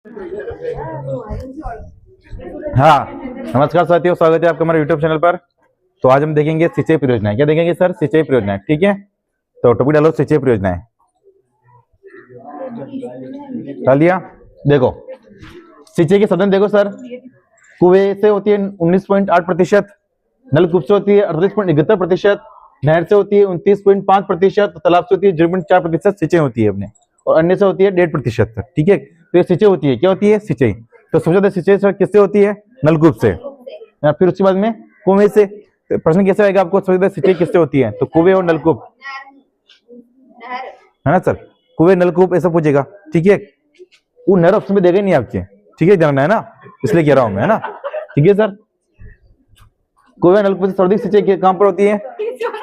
हाँ, नमस्कार साथियों, स्वागत है आपका हमारे YouTube चैनल पर। तो आज हम देखेंगे सिंचाई परियोजनाएं। क्या देखेंगे सर? सिंचाई परियोजनाएं। ठीक है, तो टॉपिक डालो सिंचाई परियोजनाएं। डाल दिया। देखो सिंचाई के साधन देखो सर, कुएं से होती है 19.8%, नलकूप से होती है 38.71%, नहर से होती है 29.5%, तालाब से होती है 0.4% सिंचाई होती है अपने, और अन्य से होती है 1.5%। ठीक है, तो ये सिंचाई होती है। क्या होती है? सिंचाई। तो सबसे ज्यादा सिंचाई सर किससे होती है? नलकूप से, या फिर उसके बाद में कुएं से। तो प्रश्न कैसे आएगा आपको? सबसे ज्यादा सिंचाई किससे होती है? तो कुएं और नलकूप, है ना सर? कुएं नलकूप ऐसा पूछेगा। ठीक है, वो नहर ऑप्शन में देगा ही नहीं आपके। ठीक है, जानना है ना, इसलिए कह रहा हूं मैं, है ना? ठीक है सर, कुएं नलकूप से सर्वाधिक सिंचाई कहां पर होती है?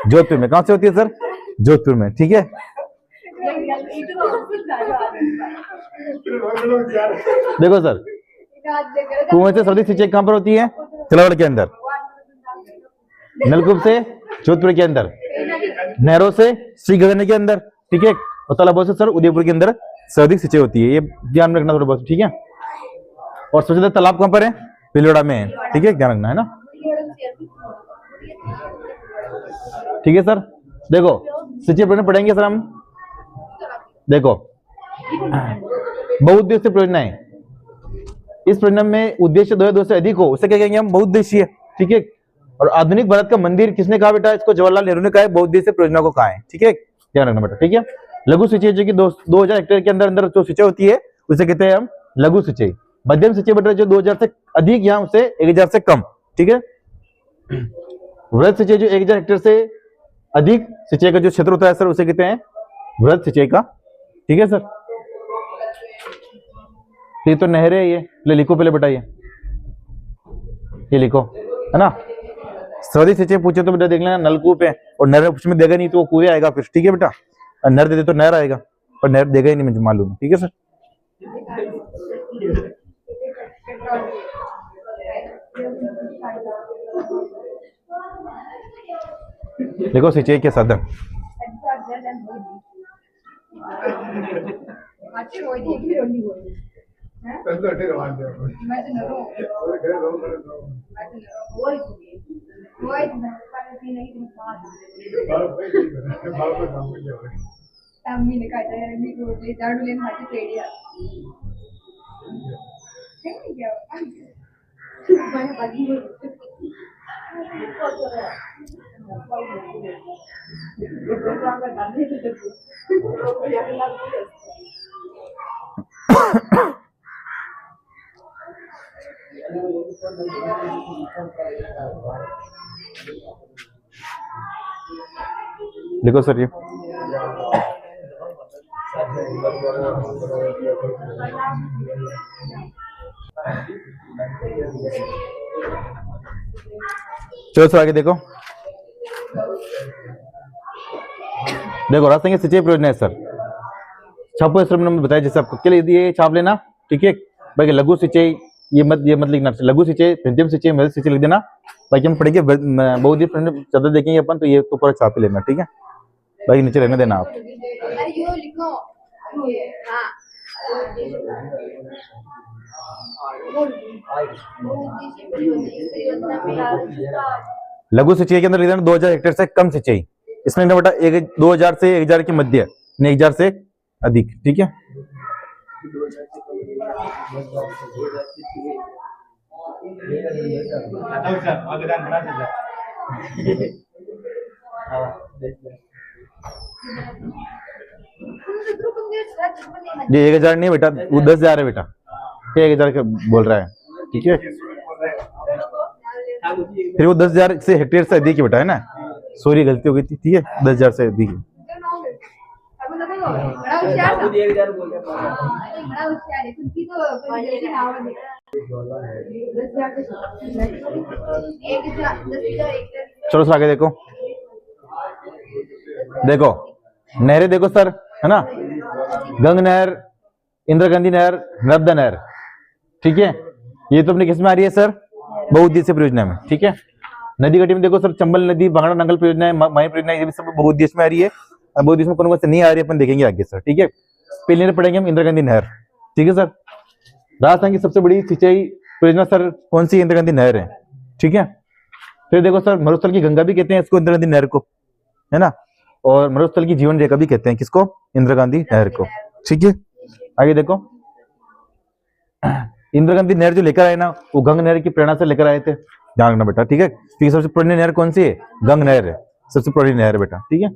जोधपुर में। कहां से होती है सर? जोधपुर में। ठीक है, देखो सर, कुएं से सर्वाधिक सिंचाई कहां पर होती है? तिलावड़ के अंदर। नलकूप से जोधपुर के अंदर। नहरों से श्री गगन के अंदर। ठीक है, और तालाबों से सर उदयपुर के अंदर सर्वाधिक सिंचाई होती है। ये ध्यान रखना थोड़ा बहुत। ठीक है, और सबसे ज्यादा तालाब कहां पर है? पिलोड़ा में है। ठीक है, ध्यान रखना है ना। ठीक है सर, देखो सिंचाई परियोजना पढ़ेंगे सर हम। देखो बहुउद्देशीय परियोजनाएं, इस परियोजना में उद्देश्य 2 से अधिक हो उसे क्या कहेंगे हम? बहुउद्देशीय। ठीक है, और आधुनिक भारत का मंदिर किसने कहा बेटा? इसको जवाहरलाल नेहरू ने कहा है, बहुउद्देशीय परियोजना को कहा है। ठीक है, ध्यान रखना बेटा। ठीक है, लघु सिंचाई जो कि 2000 हेक्टेयर के अंदर अंदर जो सिंचाई होती है उसे कहते हैं हम लघु सिंचाई। मध्यम सिंचाई बेटा जो 2000 से अधिक या उसे 1000 से कम। ठीक है, वृहद सिंचाई जो 1000 हेक्टेयर से अधिक सिंचाई का जो क्षेत्र होता है सर उसे कहते हैं वृहद सिंचाई का। ठीक है सर, ये तो नहर है, ये लिखो पहले बेटा, ये लिखो, है ना। सर्वाधिक सिंचाई पूछे तो बेटा देख लेना नलकूप है, और नहर उसमें देगा नहीं तो वो कुएं आएगा फिर। ठीक है बेटा, नहर दे दे तो नहर आएगा, पर नहर देगा ही नहीं, मुझे मालूम है। ठीक है सर, देखो सिंचाई के साधन। देखो सर, ये चलो सर आगे देखो। देखो रासायनिक सिंचाई परियोजना है सर, छापो इस मैंने बताया जैसे आपको के लिए ये छाप लेना। ठीक है, बाकी लघु सिंचाई ये मत लिखना। लघु सिंचाई, मध्यम सिंचाई, मध्य सिंचाई लिख देना। बाकी हम पढ़ेंगे बहुत ही ज्यादा देखेंगे अपन, तो ये तो पूरा छाप ही लेना। ठीक है, बाकी नीचे रहने देना आप। लघु सिंचाई के अंदर लिख देना 2000 हेक्टेयर से कम सिंचाई। इसमें ना बेटा 2000 से 1000 के मध्य, 1000 से अधिक। ठीक है, ये 1000 नहीं बेटा, वो 10,000 है बेटा, 1000 का बोल रहा है। ठीक है, फिर वो 10,000 से हेक्टेयर से अधिक है बेटा, है ना। सॉरी गलती हो गई थी। ठीक है, 10,000 से अधिक है। चलो सर आगे देखो। देखो नहरें देखो सर, है ना। गंग नहर, इंदिरा गांधी नहर, नर्मदा नहर। ठीक है, ये तो अपने किस में आ रही है सर? बहुउद्देशीय परियोजना में। ठीक है, नदी गटी में देखो सर, चंबल नदी, भांगड़ा नंगल परियोजना, माही परियोजना, ये भी सब बहुउद्देश्य में आ रही है। बहुउद्देश्य में कौन कौन से नहीं आ रही है अपन देखेंगे आगे सर। ठीक है, पहले पढ़ेंगे हम इंदिरा गांधी नहर। ठीक है सर, राजस्थान की सबसे बड़ी सिंचाई परियोजना सर कौन सी? इंदिरा गांधी नहर है, ठीक है। फिर देखो सर, मरुस्थल की गंगा भी कहते हैं इसको, इंदिरा गांधी नहर को, है ना। और मरुस्थल की जीवन रेखा भी कहते हैं किसको? इंदिरा गांधी नहर को, ठीक है। आगे देखो, इंदिरा गांधी नहर जो लेकर आए ना, वो गंग नहर की प्रेरणा से लेकर आए थे, ध्यान रखना बेटा, ठीक है। क्योंकि सबसे पुरानी नहर कौन सी है? गंग नहर है, सबसे पुरानी नहर है बेटा, ठीक है।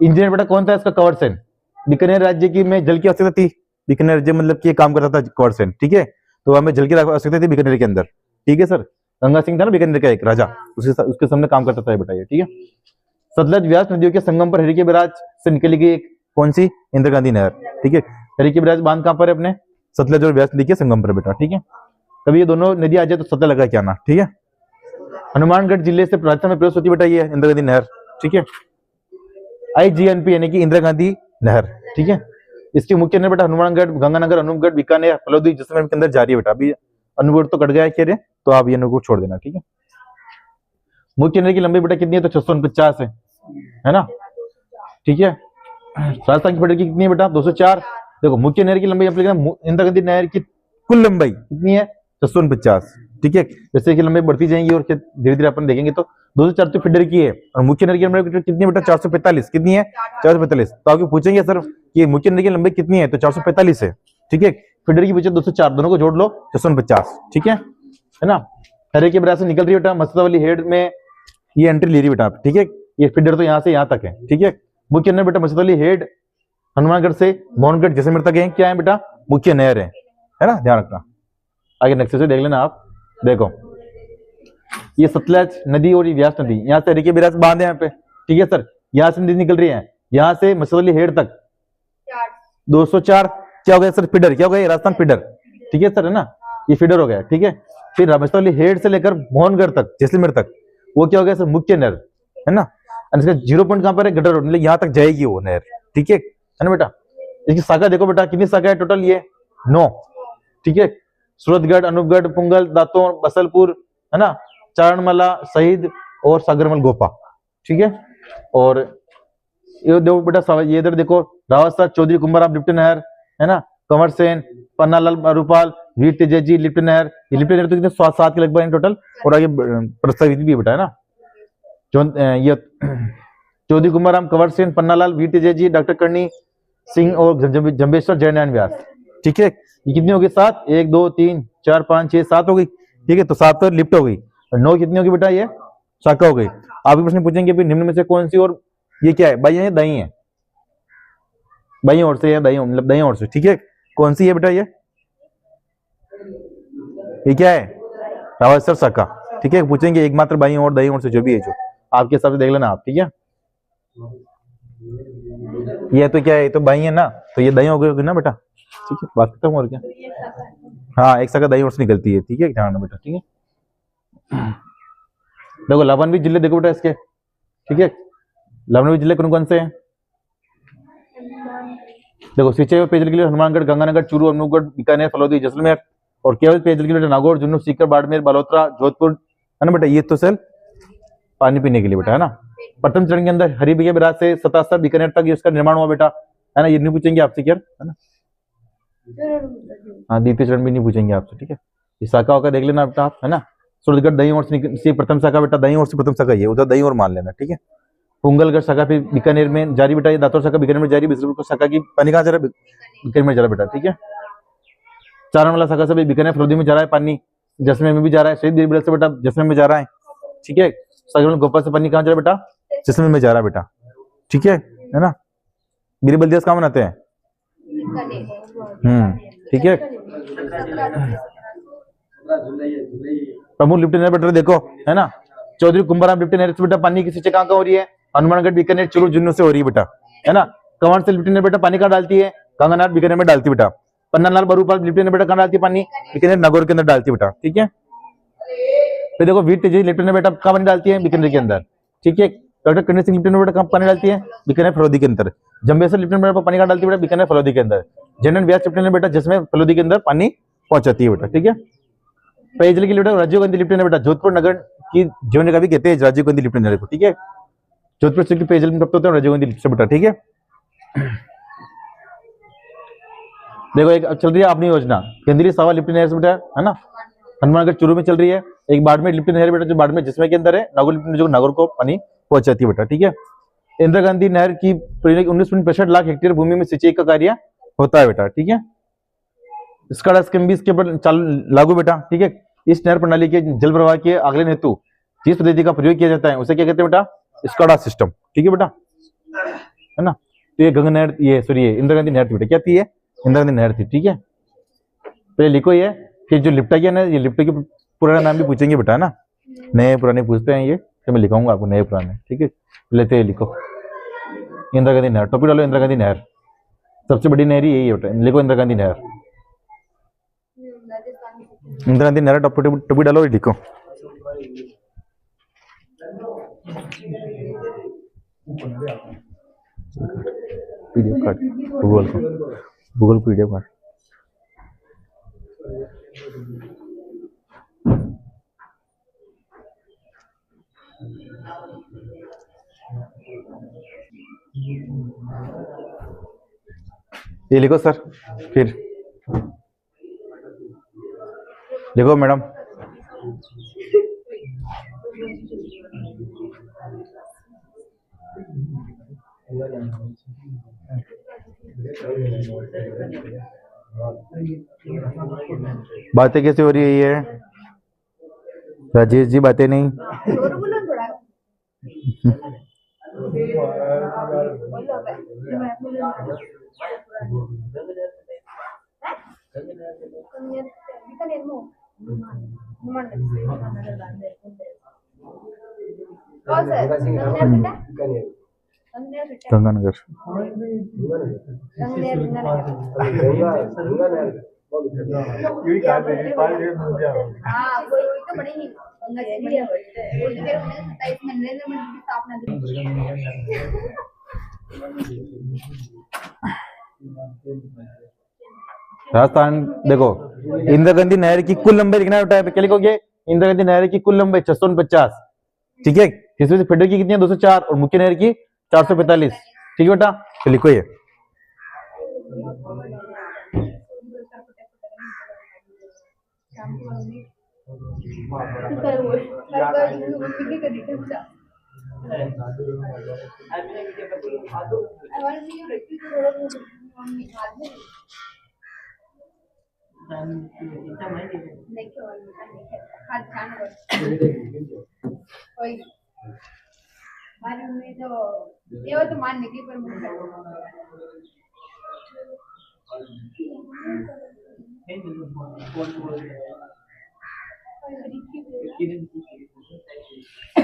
इंजीनियर बेटा कौन था इसका? कंवर सेन। बीकानेर राज्य की में जल की आवश्यकता थी, बीकानेर राज्य मतलब कि काम करता था कंवर सेन, ठीक है। तो हमें जल की आवश्यकता थी बीकानेर के अंदर, ठीक है सर। गंगा सिंह था ना बीकानेर का एक राजा, उसके सामने काम करता था, बेटा ये, ठीक है। सतलज व्यास नदियों के संगम पर हरिके बैराज से निकली गई कौन सी? इंदिरा गांधी नहर, ठीक है। हरिके बैराज बांध कहां पर है? अपने सतलज और व्यास नदी के संगम पर बेटा, ठीक है। कभी ये दोनों नदी आ जाए तो सतलज लगा क्या ना, ठीक है। हनुमानगढ़ जिले से राजस्थान में प्रवेश होती बेटा ये इंदिरा गांधी नहर, ठीक है। IGNP यानी कि इंदिरा गांधी नहर, ठीक है। इसके मुख्य नहर बेटा हनुमानगढ़, गंगानगर, अनूपगढ़, बीकानेर, फलोदी, जैसलमेर के अंदर जारी है बेटा। अभी अनूपगढ़ तो कट गया है, तो आप ये अनूपगढ़ छोड़ देना, ठीक है। मुख्य नहर की लंबाई बेटा कितनी है? तो 649 है ना, ठीक है। राजस्थान की की कितनी है बेटा? 204। देखो मुख्य नहर की लंबाई इंदिरा गांधी नहर की कुल लंबाई कितनी है? 649, ठीक है। जैसे कि लंबाई बढ़ती जाएंगी और धीरे धीरे अपन देखेंगे तो 204 तो फीडर की है, और मुख्य नहर की लंबाई कितनी है बेटा? 445। कितनी है? 445। तो आपको पूछेंगे सर कि मुख्य नहर की लंबाई कितनी है? तो 445 है, ठीक है। फीडर की पूछे 204, दोनों को जोड़ लो 650, ठीक है ना। हरे के बराबर से निकल रही है बेटा मस्तवाली हेड में, ये एंट्री ले रही बेटा, ठीक है। ये फीडर तो यहाँ से यहाँ तक है, ठीक है। मुख्य नहर बेटा मस्तवाली हेड हनुमानगढ़ से मोहनगढ़ जैसलमेर तक है, क्या है बेटा? मुख्य नहर है ना, ध्यान रखना। आगे नेक्स्ट से देख लेना आप। देखो ये सतलज नदी और ये व्यास नदी, यहाँ से हरिके बैराज बांध है यहाँ पे, ठीक है सर। यहाँ से नदी निकल रही है, यहाँ से मस्तवाली हेड तक 204। क्या हो गया सर? फीडर। क्या हो गया? राजस्थान फीडर, ठीक है सर, है ना, ये फीडर हो गया, ठीक है। फिर मस्तवाली हेड से लेकर मोहनगढ़ तक, जैसलमेर तक, वो क्या हो गया सर? मुख्य नहर, है ना। इसका 0 पॉइंट कहां पर है? गटर रोड, मतलब यहाँ तक जाएगी वो नहर, ठीक है ना बेटा। इसकी शाखा देखो बेटा, कितनी शाखा है टोटल? ये 9, ठीक है। सूरतगढ़, अनूपगढ़, पुंगल, दातों, बसलपुर, है ना, चारणमला, शहीद और सागरमल गोपा, ठीक है। और ये देखो बेटा, ये इधर देखो, रावतसर, चौधरी कुंभराम लिफ्ट नहर, है ना, कंवर सेन, पन्नालाल रूपाल, वीर तेजाजी लिफ्ट नहर। ये लिफ्ट नहर तो कितने 7 के लगभग टोटल, और आगे प्रस्तावित भी बेटा, है ना। ये चौधरी कुंभराम, कंवर सेन, पन्नालाल, वीर तेजाजी, डॉक्टर करणी सिंह और जंबेश्वर जयनारायण व्यास, ठीक है। ये कितनी होगी? 7, 1 2 3 4 5 6 7 हो गई, ठीक है। तो 7 तो लिफ्ट हो गई, और 9 कितनी होगी बेटा? ये शाखा हो गई। आप प्रश्न पूछेंगे निम्न में से कौन सी, और ये क्या है? बाई है दाई है? बाई ओर से, या दाई मतलब दाई ओर से, ठीक है। कौन सी है बेटा? ये क्या है? रावतसर शाखा, ठीक है। पूछेंगे एकमात्र बाई और दाई ओर से, जो भी है, जो आपके हिसाब से देख लेना आप, ठीक है। ये तो क्या है? ये तो बाई है ना, तो ये दाई हो गई ना बेटा, ठीक है। बात खत्म, और क्या? हाँ, एक शाखा दाई ओर से निकलती है, ठीक है, ध्यान रखना बेटा, ठीक है। देखो लाभान्वित जिले देखो बेटा इसके, ठीक है। लाभान्वित जिले कौन कौन से हैं? देखो सिंचाई और पेयजल के लिए हनुमानगढ़, गंगानगर, चूरू, अनूपगढ़, बीकानेर, फलोदी, जैसलमेर। और केवल पेयजल के लिए नागौर, जुन्नू, सीकर, बाड़मेर, बालोतरा, जोधपुर, है ना बेटा। ये तो सेल पानी पीने के लिए बेटा, है ना। प्रथम चरण के अंदर हरिके बैराज से 77 बीकानेर तक इसका निर्माण हुआ बेटा, है ना। ये नहीं पूछेंगे आपसे क्या, है ना। हाँ, द्वितीय चरण भी नहीं पूछेंगे आपसे, ठीक है। ये शाखा होकर देख लेना बेटा आप, है ना। सूरतगढ़ दही और से प्रथम शाखा बेटा, दही और से प्रथम शाखा, ये उधर दही और मान लेना, ठीक है। पुंगलगढ़ शाखा फिर बीकानेर में जारी बेटा, ये दातौर शाखा बीकानेर में जारी, बिसलपुर शाखा की पानी कहाँ जा रहा है? बीकानेर में जा रहा है बेटा, ठीक है। चारणमला शाखा से बीकानेर फलोदी में जा रहा है पानी, जैसलमेर में भी जा रहा है, शहीद वीरबल से बेटा जैसलमेर में जा रहा है, ठीक है। सागरमल गोपा से पानी कहाँ जा रहा है बेटा? जैसलमेर में जा रहा है बेटा, ठीक है ना। बीरबल दिवस कहाँ मनाते हैं? ठीक है। प्रमुख लिफ्ट नहर बेटा देखो, है ना। चौधरी कुंभराम लिफ्ट नहर से बेटा पानी की सिंचाई कहाँ हो रही है? हनुमानगढ़, बीकानेर, चूरू, जुन्नू से हो रही है बेटा, है ना। कंवर से लिफ्ट नहर बेटा पानी कहाँ डालती है? गंगानाथ, बीकानेर में डालती है बेटा। पन्नालाल बरूपाल लिफ्ट नहर बेटा कहाँ डालती है पानी? बीकानेर, नागौर के अंदर डालती है बेटा, ठीक है। फिर देखो वीर तेजाजी लिफ्ट नहर बेटा कहाँ पानी डालती है? बीकानेर के अंदर, ठीक है। डॉक्टर करणी सिंह लिफ्ट नहर बेटा कहाँ पानी डालती है? बीकानेर, फलोदी के अंदर। जंबेश्वर लिफ्ट नहर पानी कहाँ डालती है बेटा? बीकानेर, फलोदी के अंदर। जनरल व्यास लिफ्ट नहर बेटा जिसमें फलोदी के अंदर पानी पहुंचाती है बेटा, ठीक है। पेयजल की लिफ्ट राजीव गांधी लिफ्ट नहर बेटा जोधपुर नगर की जीवन रेखा भी कहते हैं राजीव गांधी लिफ्ट नहर को, ठीक है। जोधपुर से पेयजल प्राप्त होते हैं राजीव गांधी लिफ्ट से बेटा, ठीक है। देखो एक अब चल रही है अपनी योजना केंद्रीय सभा लिफ्ट नहर से बेटा, है ना, हनुमानगढ़ चूरू में चल रही है। एक बाड़मेर लिफ्ट नहर बेटा, जो बाड़मेर जिसमें के अंदर है, नागौर लिफ्ट जो नागौर को पानी पहुंचाती है बेटा, ठीक है। इंदिरा गांधी नहर की 19.65 लाख हेक्टेयर भूमि में सिंचाई का कार्य होता है बेटा, ठीक है। इसका स्कीम भी इसके ऊपर लागू बेटा, ठीक है। इस नहर प्रणाली के जल प्रवाह के आकलन हेतु जिस पद्धति का प्रयोग किया जाता है उसे क्या कहते हैं बेटा, स्काडा सिस्टम, ठीक है बेटा, है ना। तो ये गंगा नहर, ये सॉरी ये इंदिरा गांधी नहर थी बेटा, क्या थी ये, इंदिरा गांधी नहर थी, ठीक है। पहले लिखो ये, फिर जो लिप्टा किया ना, ये लिप्टा के पुराना नाम भी पूछेंगे बेटा, है ना, नए पुराने पूछते हैं ये, तो मैं लिखाऊंगा आपको नए पुराने, ठीक है। लेते लिखो इंदिरा गांधी नहर, टोपी डालो इंदिरा गांधी नहर, सबसे बड़ी नहर यही है बेटा, लिखो इंदिरा गांधी नहर, इंदिरा गांधी नहर टोपी डालो, लिखो। PDF card Google PDF card, ये लिखो सर, फिर लिखो मैडम। बातें कैसे हो रही है ये राजेश जी, बातें नहीं। गंगानगर राजस्थान। देखो इंदिरा गांधी नहर की कुल लंबाई लिखना है, क्या लिखोगे, इंदिरा गांधी नहर की कुल लंबाई 649, ठीक है। इसमें से फीडर की कितनी है, 204, और मुख्य नहर की 445, ठीक है बेटा, तो लिखो ये।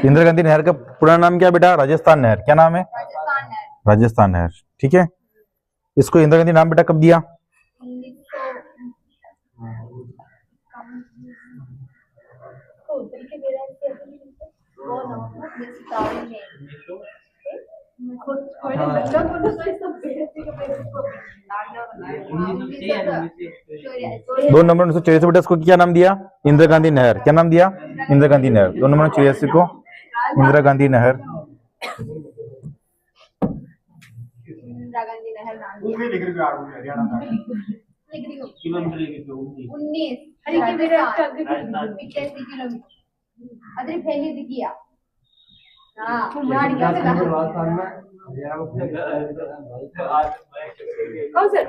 इंदिरा गांधी नहर का पूरा नाम क्या बेटा, राजस्थान नहर, क्या नाम है, राजस्थान नहर, ठीक है। इसको इंदिरा गांधी नाम बेटा कब दिया, दो नंबर 1984 बेटा, इसको क्या नाम दिया, इंदिरा गांधी नहर, क्या नाम दिया, इंदिरा गांधी नहर, 2 नंबर 1984 को इंदिरा गांधी नहर।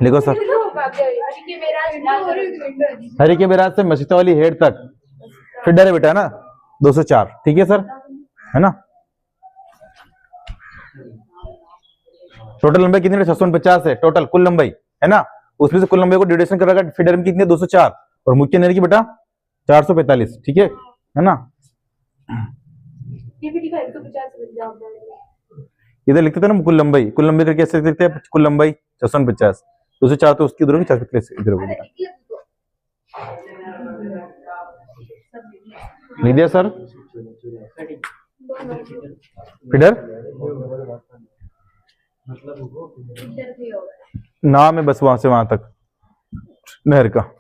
लिखो सर, हरी के बैराज से मसीता वाली हेड तक फीडर है बेटा, है ना, 204, ठीक है सर, है ना। टोटल लंबाई कितनी है, 650 है टोटल कुल लंबाई, है ना। उसमें से कुल लंबाई को डिविडेशन कर रखा फीडर में कितनी है, 204, और मुख्य नहर की बेटा 445, ठीक है ना। इधर लिखते थे ना कुल लंबाई, कुल लंबाई करके ऐसे लिखते हैं, कुल लंबाई 650, 204 तो उसकी इधर होगी, 445 इधर होगी। लिख दिया सर, फीडर नाम है बस वहां से वहां तक नहर का।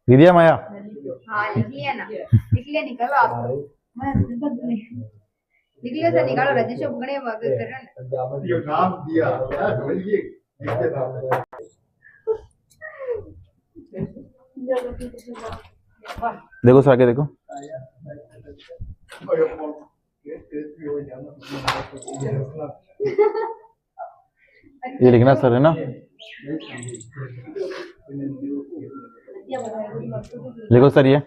लिख दिया माया? हाँ लिख लिया ना, लिख लिया, निकालो आप। लिख लिया सर, निकालो। रजिस्टर पकड़े कर रहे हैं। ये नाम दिया बोलिए देखो सर, आगे देखो। ये लिखना सर, है ना? लिखो सर, ये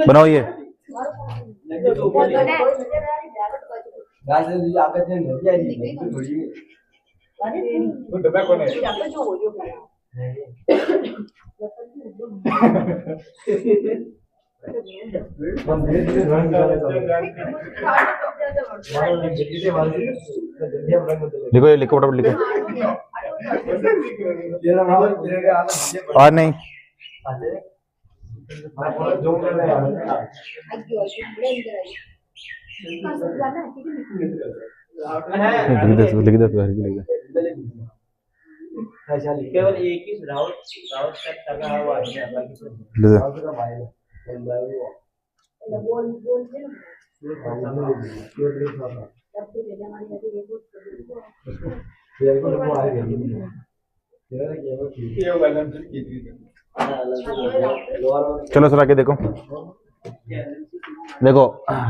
बनाओ ये। लिखो ये, लिखो फटाफट लिखो। और नहीं लिख दे केवल एक ही राउत तक लगा हुआ है, बाकी तो चलो सर, आगे देखो। देखो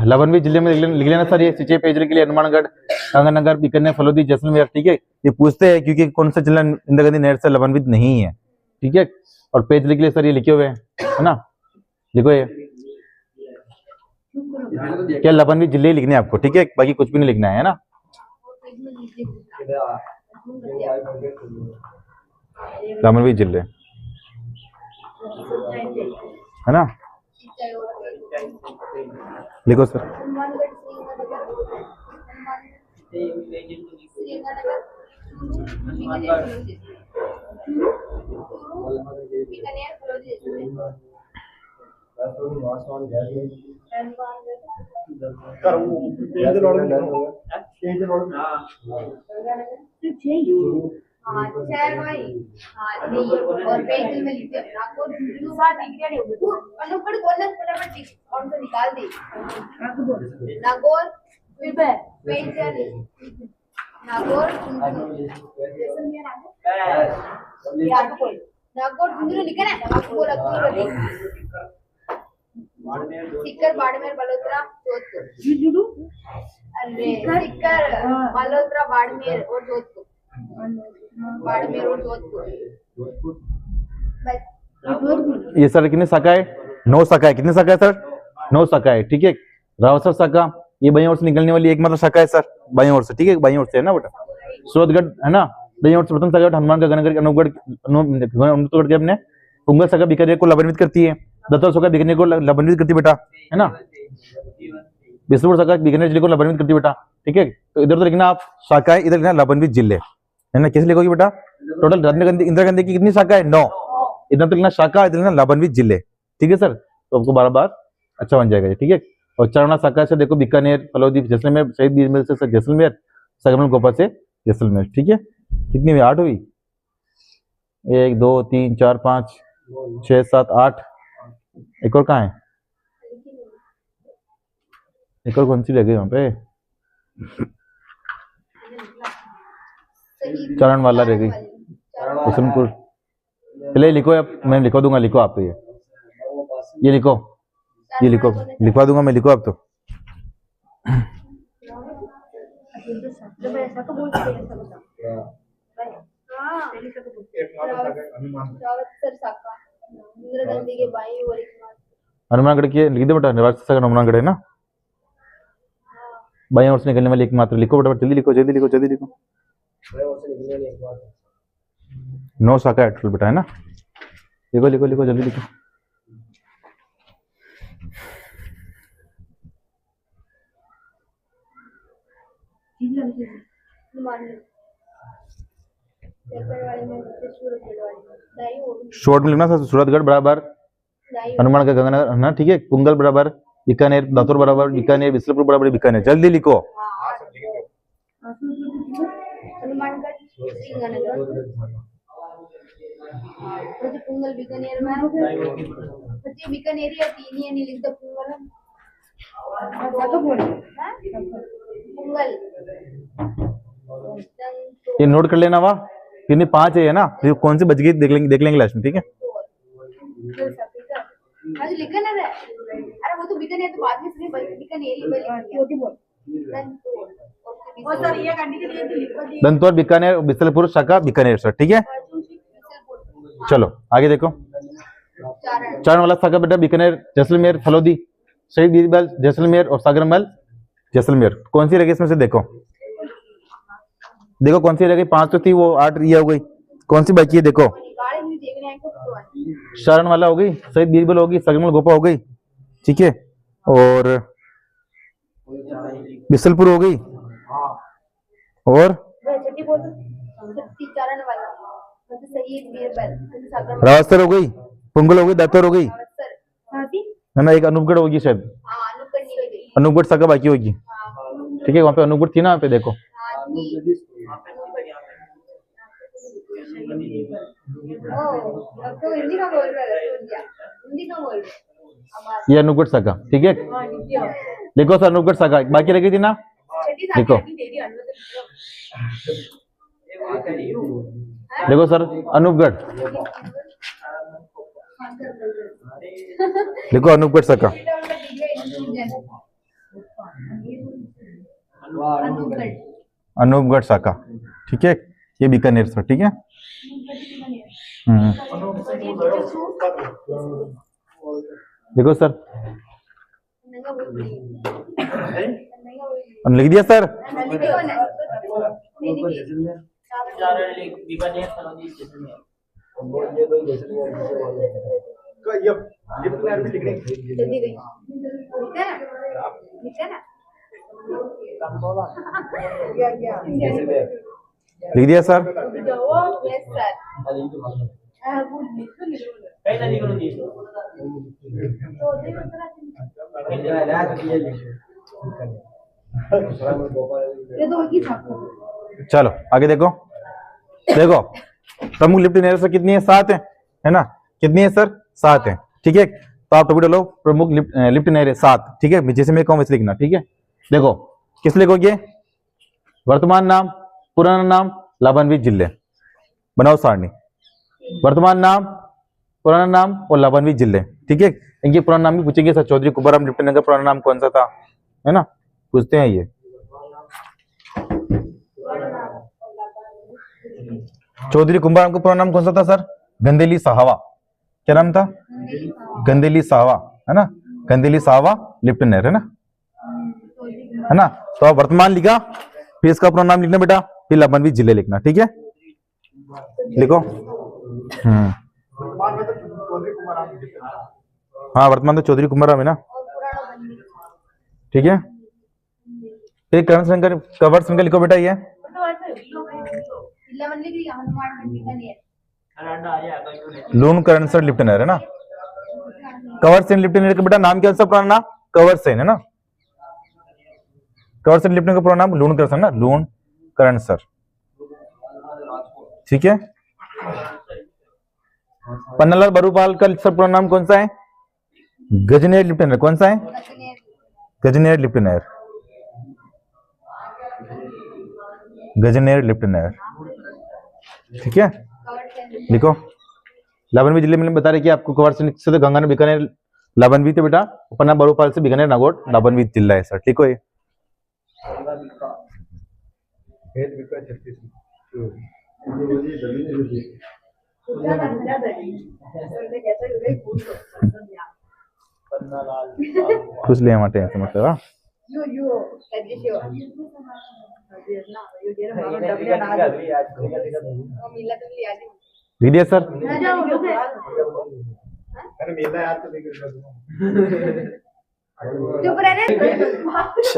लवनवी जिले में लिख लेना सर, ये सिंचाई पेयजल के लिए हनुमानगढ़, गंगानगर, बीकानेर, फलोदी, जैसलमेर। ठीक है, ये पूछते हैं क्योंकि कौन सा जिला इंदिरा गांधी नहर से लवनवित नहीं है। ठीक है, और पेयजल के लिए सर ये लिखे हुए हैं, है ना? लिखो ये क्या, लवनवित जिले ही लिखने हैं आपको। ठीक है, बाकी कुछ भी नहीं लिखना है ना? लवनवित जिले, है ना? लिखो सर। हाँ शहर भाई, हाँ नहीं, और पेंसिल में लिखते हैं नागौर झुंझुनू बात डिग्री नहीं होगी, अनुपड़ बोनस फटाफट लिख और तो निकाल दे। नागौर फिर पेंसिल, नागौर झुंझुनू, नागौर झुंझुनू लिखा ना, आपको बोला तो सीकर, बाड़मेर, बलोत्रा, जोधपुर। अरे सीकर, बलोत्रा, बाड़मेर और जोधपुर। बाड़मेर और जोधपुर। ये सर कितने शाखा है? 9 शाखा है। कितने शाखा है सर? 9 शाखा है। ठीक है, रावसर शाखा ये बाईं ओर से निकलने वाली एकमात्र शाखा है सर, बाईं ओर से। ठीक है, बाईं ओर से है ना बेटा? सूरतगढ़ है ना, दाईं ओर से प्रथम शाखा हनुमानगढ़, गंगानगर, अनूपगढ़ के अपने पुंगल शाखा बीकानेर को लाभान्वित करती है। दत्तौर शाखा बीकानेर को लाभान्वित करती है बेटा, है ना? बिष्णुपुर शाखा बीकानेर जिले को लाभान्वित करती है बेटा। ठीक है, तो इधर तो लिखना आप शाखा है, इधर लिखना लाभान्वित जिले, है ना? कैसे लिखोगे बेटा? टोटल इंदिरा गांधी की कितनी शाखा है? 9। इधर तो लिखना शाखा, इधर लिखना लाभान्वित जिले। ठीक है सर, तो आपको बार अच्छा बन जाएगा। ठीक है, और चारणा शाखा से देखो बीकानेर, फलोदी, जैसलमेर, शहीद बीरबल से जैसलमेर, सगमल गोपा से जैसलमेर। ठीक है, कितनी हुई? 8 हुई। 1 2 3 4 5 6 7 8। एक और कहाँ है? एक और कौन सी रह गई वहां पे? चरण वाला रह गई, हुसनपुर। पहले लिखो, अब मैं लिखवा दूंगा, लिखो आप। ये लिखो, ये लिखो, लिखवा दूंगा मैं, लिखो आप तो। हनुमानगढ़ की लिख दो बेटा, हनुमानगढ़ है ना, बाईं ओर से निकलने वाली एकमात्र। लिखो बेटा, जल्दी लिखो, जल्दी लिखो, जल्दी लिखो। 9 शाखा है बेटा, है ना? लिखो लिखो लिखो, जल्दी लिखो। शॉर्ट में लिखना सर, सूरतगढ़ बराबर हनुमानगढ़, गंगानगर, है ना? ठीक है, पुंगल बराबर बीकानेर, दातुर बराबर बीकानेर, बिस्लपुर बराबर बीकानेर। जल्दी लिखो। પછી પુંગલ બીકાનેર માં પછી બીકાનેરી या तीन ही नहीं लिखता पुंगल तो बोल पुंगल ये नोट कर लेना वाह कितनी 5 है ना, ये कौन सी बच गई देख लेंगे लास्ट में, ठीक है। आज बीकानेर है, अरे वो तो बीकानेर तो बाद में सिर्फ बीकानेरी बोली बोल और सर ये गाड़ी के लिए लिखवा दी दंतौर बीकानेर बिसलपुर शाखा बीकानेर सर, ठीक है। चलो आगे देखो, चारण वाला शाखा बेटा बीकानेर जैसलमेर फलोदी शहीद बीरबल जैसलमेर और सागरमल जैसलमेर, कौन सी रहेगी इसमें से देखो, देखो कौन सी रहेगी, 5 तो थी वो 8 ये हो गई, कौन सी बाकी है देखो, चारण वाला हो गई, शहीद बीरबल होगी, सागरमल गोपा हो गई, ठीक है, और बिसलपुर हो गई, और चारण वाला शहीद बीरबल रावतसर हो गई, पुंगल हो गई, दातौर हो गई रावतसर है ना, एक अनूपगढ़ होगी शायद, हां अनूपगढ़ नहीं गई अनूपगढ़ शाखा बाकी होगी, ठीक है, वहां पे अनूपगढ़ थी ना, वहां पे देखो, अब तो हिंदी का बोल रहा है, हिंदी का बोल रहा ये अनूपगढ़ शाखा, ठीक है, देखो सर अनूपगढ़ शाखा बाकी रह गई थी ना, देखो देखो सर अनूपगढ़, देखो अनूपगढ़ शाखा, अनूपगढ़ शाखा, ठीक है, ये बीकानेर सर, ठीक है। देखो सर लिख दिया सर, चारण लिख बीकानेर फलोदी जैसलमेर ये प्लान भी लिखने जल्दी गई ठीक है ना लिख दिया सर, यस सर कई नदी को दी ये तो होगी छापो चलो आगे देखो, देखो प्रमुख लिफ्ट इनहेरिटर कितनी है, 7 है ना, कितनी है सर 7 है, ठीक है, तो आप टॉपिक डालो प्रमुख लिफ्ट इनहेरिटर 7, ठीक है, जैसे मैं कहूँ वैसे लिखना, ठीक है। देखो किस लिखोगे, वर्तमान नाम, पुराना नाम, लाभान्वित जिले, बनाओ सारणी, वर्तमान नाम, पुराना नाम और लाभान्वित जिले, ठीक है, इनके पुराना नाम भी पूछेंगे सर, चौधरी कुंवरराम लिफ्ट इनहेरिटर का पुराना नाम कौन सा था, है ना, पूछते हैं ये, चौधरी कुंभाराम का पूरा नाम कौन सा था सर, गंदेली साहवा, क्या नाम था, गंदेली साहवा, है ना, गंदेली साहवा लिप्टनर, है ना, तो आप वर्तमान लिखा, फिर इसका पूरा नाम लिखना बेटा, फिर लाभान्वित जिले लिखना, ठीक है, लिखो। हाँ वर्तमान तो चौधरी कुंभाराम है ना, ठीक है, फिर करण संख्या कवर संख्या लिखो बेटा, ये लून करण सर लिप्टनर, है ना, कवर सेन लिप्टनर का बेटा नाम क्या है पुराना नाम, कवर सेन, है ना, कवर सेन लिप्टनर का पुराना नाम लून करण सर ना, लून करण सर, ठीक है। पन्नालाल बरूपाल का सर पुराना नाम कौन सा है, गजनेर लिप्टनर, कौन सा है, गजनेर लिप्टनर, गजनेर लिप्टनर, ठीक है, लिखो। लाभान्वित जिले में बता रहे कि आपको कवर से तो गंगानगर बीकानेर लाभान्वित है बेटा, पन्ना बरूपाल से बीकानेर नागौर लाभान्वित जिला है सर, ठीक है। खुश ले माटे ऐसे मतलब हाँ दीदी सर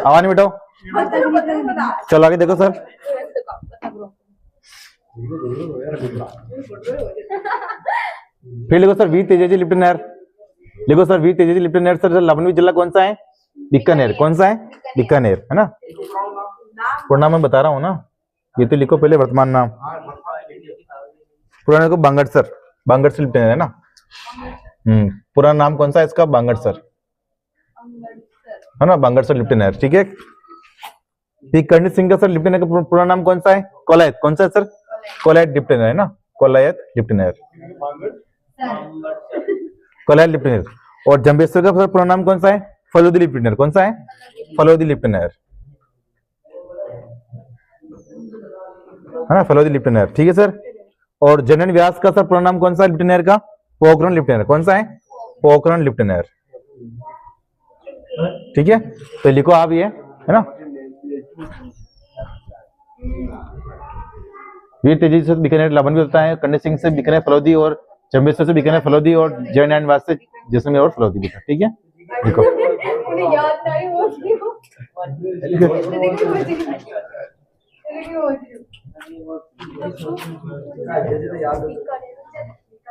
आवाज नहीं बेटाओ, चलो आगे देखो सर, फिर लिखो सर वीर तेजाजी लिप्टनर, लिखो सर वीर तेजाजी लिप्टनर सर, लाभान्वित जिला कौन सा है, बीकानेर, कौन सा है, बीकानेर, है ना, पूरा मैं बता रहा हूँ ना, ये तो लिखो पहले वर्तमान नाम, पुराने को बांगड़ सर, बांगड़सर लिप्टन है ना। पूरा नाम कौन सा है इसका? बांगड़सर है ना, बांगड़सर लिप्टन है, ठीक है। कर्णित सिंह का सर लिप्टन है का पूरा नाम कौन सा है? कोलायत। कौन सा है सर? कोलायत लिप्टन है ना, कोलायत लिप्टन है, कोलायत लिप्टन है। और जंबेश्वर का सर पूरा नाम कौन सा है? फलोदी लिप्टन है। कौन सा है? फलोदी लिप्टन है ना, फलोदी लिप्टन है, ठीक है सर। और जनरल व्यास का सर पूरा नाम कौन सा है लिप्टन का? पोखरण लिप्टन। कौन सा है? पोखरण लिप्टन, ठीक है। तो लिखो आप ये, है ना। वीर तेजी से बीकानेर लाभन भी होता है, कर्णित सिंह से बीकानेर फलोदी, और जंबेश्वर से बीकानेर फलोदी, और जयनारायण वास से जैसलमेर और फलोदी भी था, ठीक है। देखो उन्हें याद नहीं हो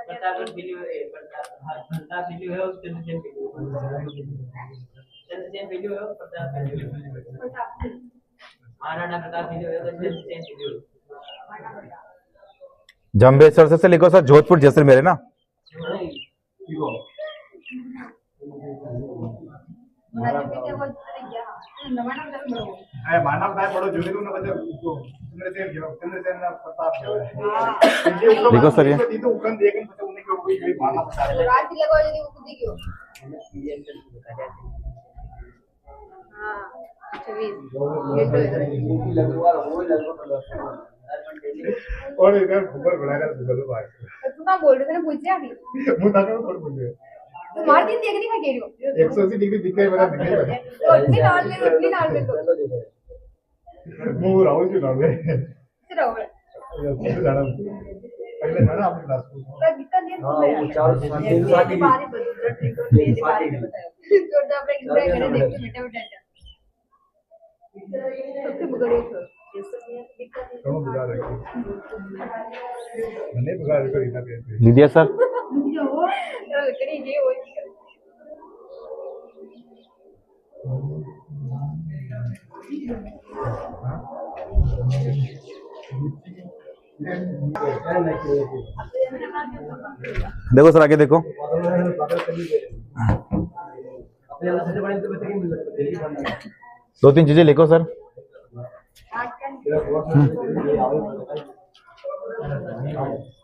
प्रतापगढ़ बिल्ली है, प्रताप बिल्ली है, उस चंद्रसेन बिल्ली है, प्रताप बिल्ली है, आना प्रताप बिल्ली है, चंद्रसेन बिल्ली है। जंबेश्वर से लिखो सर जोधपुर जैसलमेर है ना। मानव दाय बड़ो जुगेरू ना बच्चा चंद्रसेन ना प्रताप देखो सर ये तो उकन देखन बच्चा उन्हें को कोई मानव रात लगो यदि उकदी क्यों। हां 26 और इधर ऊपर बनाकर गूगल पे बात तू ना बोल रहे थे ना पूछ रहा अभी मुंह ताका थोड़ा बोल रहे तू मार दिन देखनी का कह रही हो 180 डिग्री दिखाई बता दिखाई बता उतनी नाल ले लो मुंह राहुल जी नाल में चलो ये जाना पहले जाना अपने क्लास को पर कितना देर हो गया ये बारे बारे बताओ जोरदार ब्रेक ब्रेक करे देख के बेटा बेटा सबसे बगड़े हो दोनों बुला रहे मैंने बुला रहे इतना पे दीदिया सर लकड़ी ये हो देखो सर आगे देखो, दो तीन चीजें लिखो सर।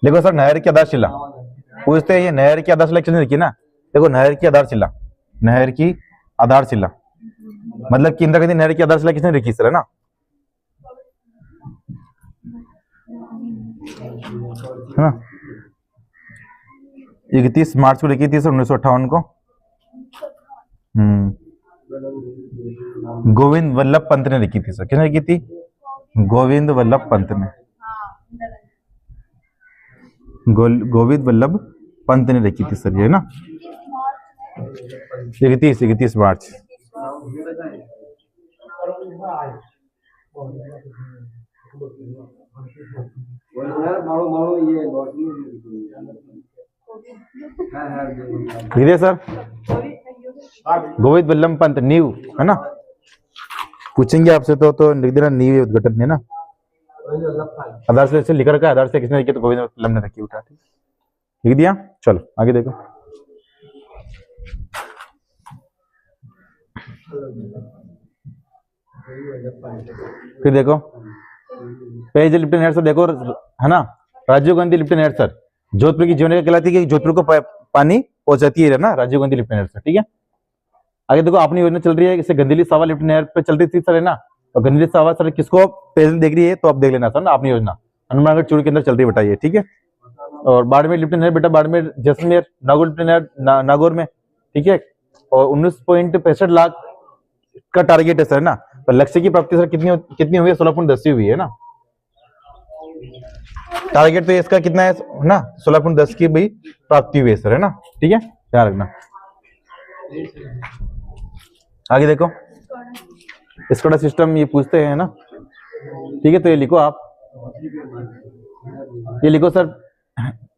देखो सर नहर की आधारशिला पूछते हैं, ये नहर की आधारशिला किसने लिखी ना। देखो नहर की आधारशिला, नहर की आधारशिला मतलब कि इंदिरा गांधी नहर की आधारशिला किसने लिखी सर, है ना। है ना 31 मार्च को लिखी थी सर 1958 को। गोविंद वल्लभ पंत ने लिखी थी सर। किसने लिखी थी? गोविंद वल्लभ पंत ने। गोविंद वल्लभ पंत ने लिखी थी सर ये ना 31 मार्च। लिखिए सर गोविंद वल्लभ पंत नींव, है ना। पूछेंगे आपसे तो लिख देना नींव उद्घाटन है ना। आधार से लिख रखा है, आधार से किसने लिखी तो गोविंद वल्लभ ने रखी, उठा लिख दिया। चलो आगे देखो, फिर देखो पेज लिप्टन नहर सर देखो, है ना। राजीव गांधी लिप्टन नहर सर जोधपुर की जीवन रेखा कहलाती है कि जोधपुर को पानी पहुंचाती है ना, राजीव गांधी लिप्टन नहर सर, ठीक है। आगे देखो अपनी योजना चल रही है, इसे गंदली सावा लिप्टन नहर पे चल रही थी सर, है ना। और गंदली सावा सर किसको पेज देख रही है तो आप देख लेना सर ना, अपनी योजना हनुमानगढ़ चूरू के अंदर चल रही है, बताइए, ठीक है। और बाड़मेर लिप्टन नहर बेटा, बाड़मेर जैसलमेर नागौर लिप्टन नहर नागौर में, ठीक है। और 19.65 लाख का टारगेट है सर ना। पर लक्ष्य की प्राप्ति सर कितनी हुई है? 16.10 हुई है ना। टारगेट तो इसका कितना है ना, 16.10 की भाई प्राप्ति हुई है सर, है ना, ठीक है, ध्यान रखना। आगे देखो स्कॉडा सिस्टम ये पूछते हैं ना, ठीक है। तो ये लिखो आप, ये लिखो सर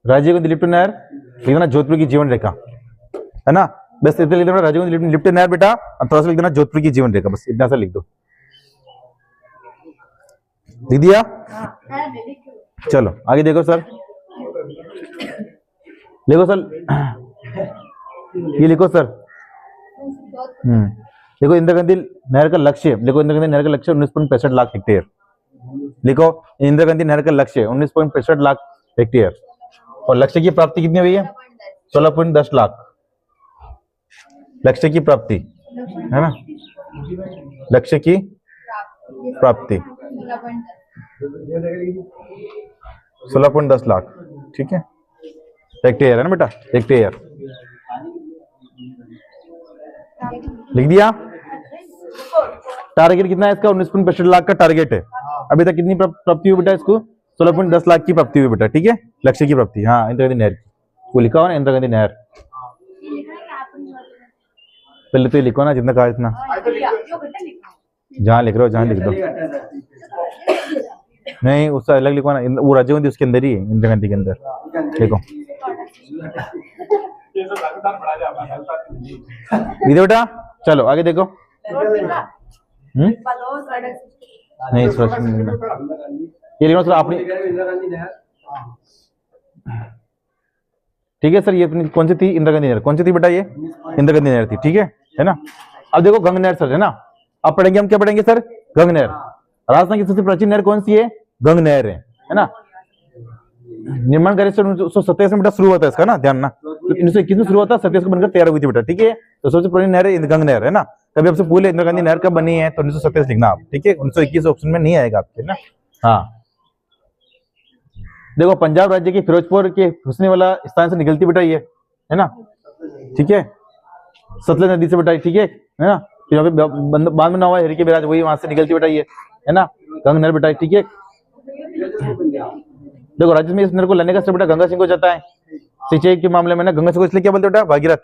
राजीव गांधी लिप्टन नहर लिखना जोधपुर की जीवन रेखा, है ना। बस इतना लिख देना राजीव गांधी लिप्टन नहर बेटा, थोड़ा सा लिख देना जोधपुर की जीवन रेखा, बस इतना सा लिख दो। लिख दिया? चलो आगे देखो सर, लिखो सर, ये लिखो सर। देखो इंदिरा गांधी नहर का लक्ष्य, देखो इंदिरा गांधी नहर का लक्ष्य 19.65 लाख हेक्टेयर। लिखो इंदिरा गांधी नहर का लक्ष्य 19.65 लाख हेक्टेयर, और लक्ष्य की प्राप्ति कितनी हुई है? 16.10 लाख। लक्ष्य की प्राप्ति है ना, लक्ष्य की प्राप्ति 16.10 लाख, ठीक है, हेक्टेयर है ना बेटा, हेक्टेयर। लिख दिया। टारगेट कितना है इसका? 19.65 लाख का टारगेट है। अभी तक कितनी प्राप्ति हुई बेटा इसको? 16.10 लाख की प्राप्ति हुई बेटा, ठीक है, लक्ष्य की प्राप्ति। हाँ, इंदिरा गांधी नहर वो लिखा हो ना, इंदिरा गांधी नहर। पहले तो ये लिखो ना, जितना कहा इतना। जहाँ लिख रहे हो जहाँ लिख दो, नहीं उससे अलग लिखो ना, वो राज्य गांधी उसके अंदर ही है, इंदिरा गांधी के अंदर देखो। बेटा चलो आगे देखो। नहीं ये लिखो सर आपने, ठीक है सर। ये अपनी कौन सी थी? इंदिरा गांधी नहर। कौन सी थी बेटा? ये इंदिरा गांधी नहर थी, ठीक है ना। अब देखो गंगा नहर सर, है ना। अब पढ़ेंगे हम, क्या पढ़ेंगे सर? गंगा नहर। राजस्थान की सबसे प्राचीन नहर कौन सी है? गंगा नहर है ना। निर्माण कार्य सर 1927 में बेटा शुरू होता है इसका ना, ध्यान ना। 1921 में शुरू होता है, 27 को बनकर तैयार हुई थी बेटा, ठीक है। तो सबसे पुरानी नहर है गंगा नहर, है ना। कभी आपसे पूछे इंदिरा गांधी नहर कब बनी है तो 1927 लिखना आप, ठीक है। 1921 ऑप्शन में नहीं आएगा आपके ना। हाँ देखो पंजाब राज्य के फिरोजपुर के हुस्नीवाला स्थान से निकलती बेटा ये, है ना, ठीक है। सतलज नदी से बेटा, ठीक है ना। फिर बाद में ना हुआ हरी के बिराज, वही वहां से निकलती बेटा ये, है ना, गंगा नहर बेटा, ठीक है। देखो राज्य में इस नहर को लाने का श्रेय बेटा गंगा सिंह को जाता है। सिंचाई के मामले में ना गंगा सिंह को इसलिए क्या बोलते बेटा? भागीरथ।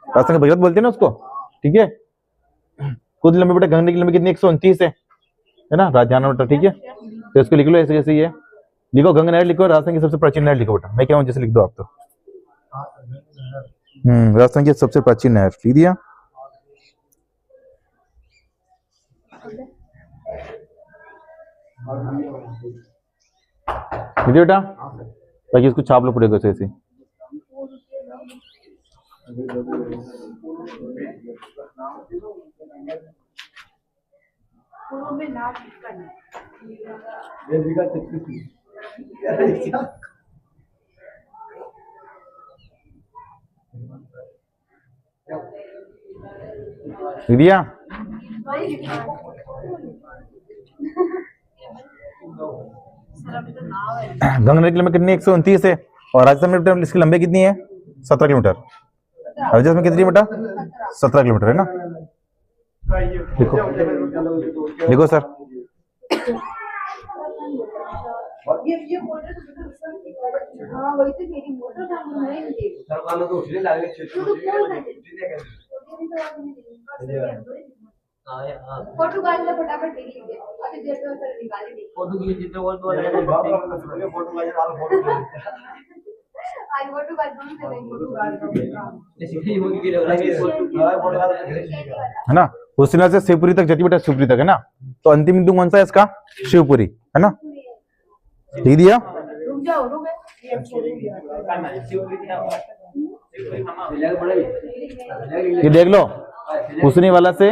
राजस्थान का भगीरथ बोलते हैं ना उसको, ठीक है। खुद लंबी बेटा गंगा की लंबी कितनी? 129 है ना, राजधानी बेटा, ठीक है। तो इसको लिख लो ऐसे जैसे ये लिखो, गंगा नहर लिखो, राजस्थान की सबसे प्राचीन नहर लिखो बेटा। मैं क्या हूँ जैसे लिख दो आप तो। राजस्थान की सबसे प्राचीन नहर लिख दिया। बेटा ताकि इसको छाप लो पड़ेगा ऐसे। दिया गंगा नदी की लंबाई कितनी? 129 है। और राजस्थान में इसकी लंबाई कितनी है? 17 किलोमीटर। राजस्थान में कितनी बेटा? 17 किलोमीटर, है ना। देखो देखो सर, फोटो काढ लो फटाफट, लीजिए अभी देर में सर निकाले नहीं। फोटो खींच जितने वो तो आई फोटो काढ दो ऐसी होगी कि लग रहा है फोटो है ना। हुस्नीवाला से शिवपुरी तक जाती बेटा, शिवपुरी तक, है ना। तो अंतिम बिंदु कौन सा है इसका? शिवपुरी, है ना। लिख दिया। रुक जाओ, रुक ये देख लो, हुस्नीवाला से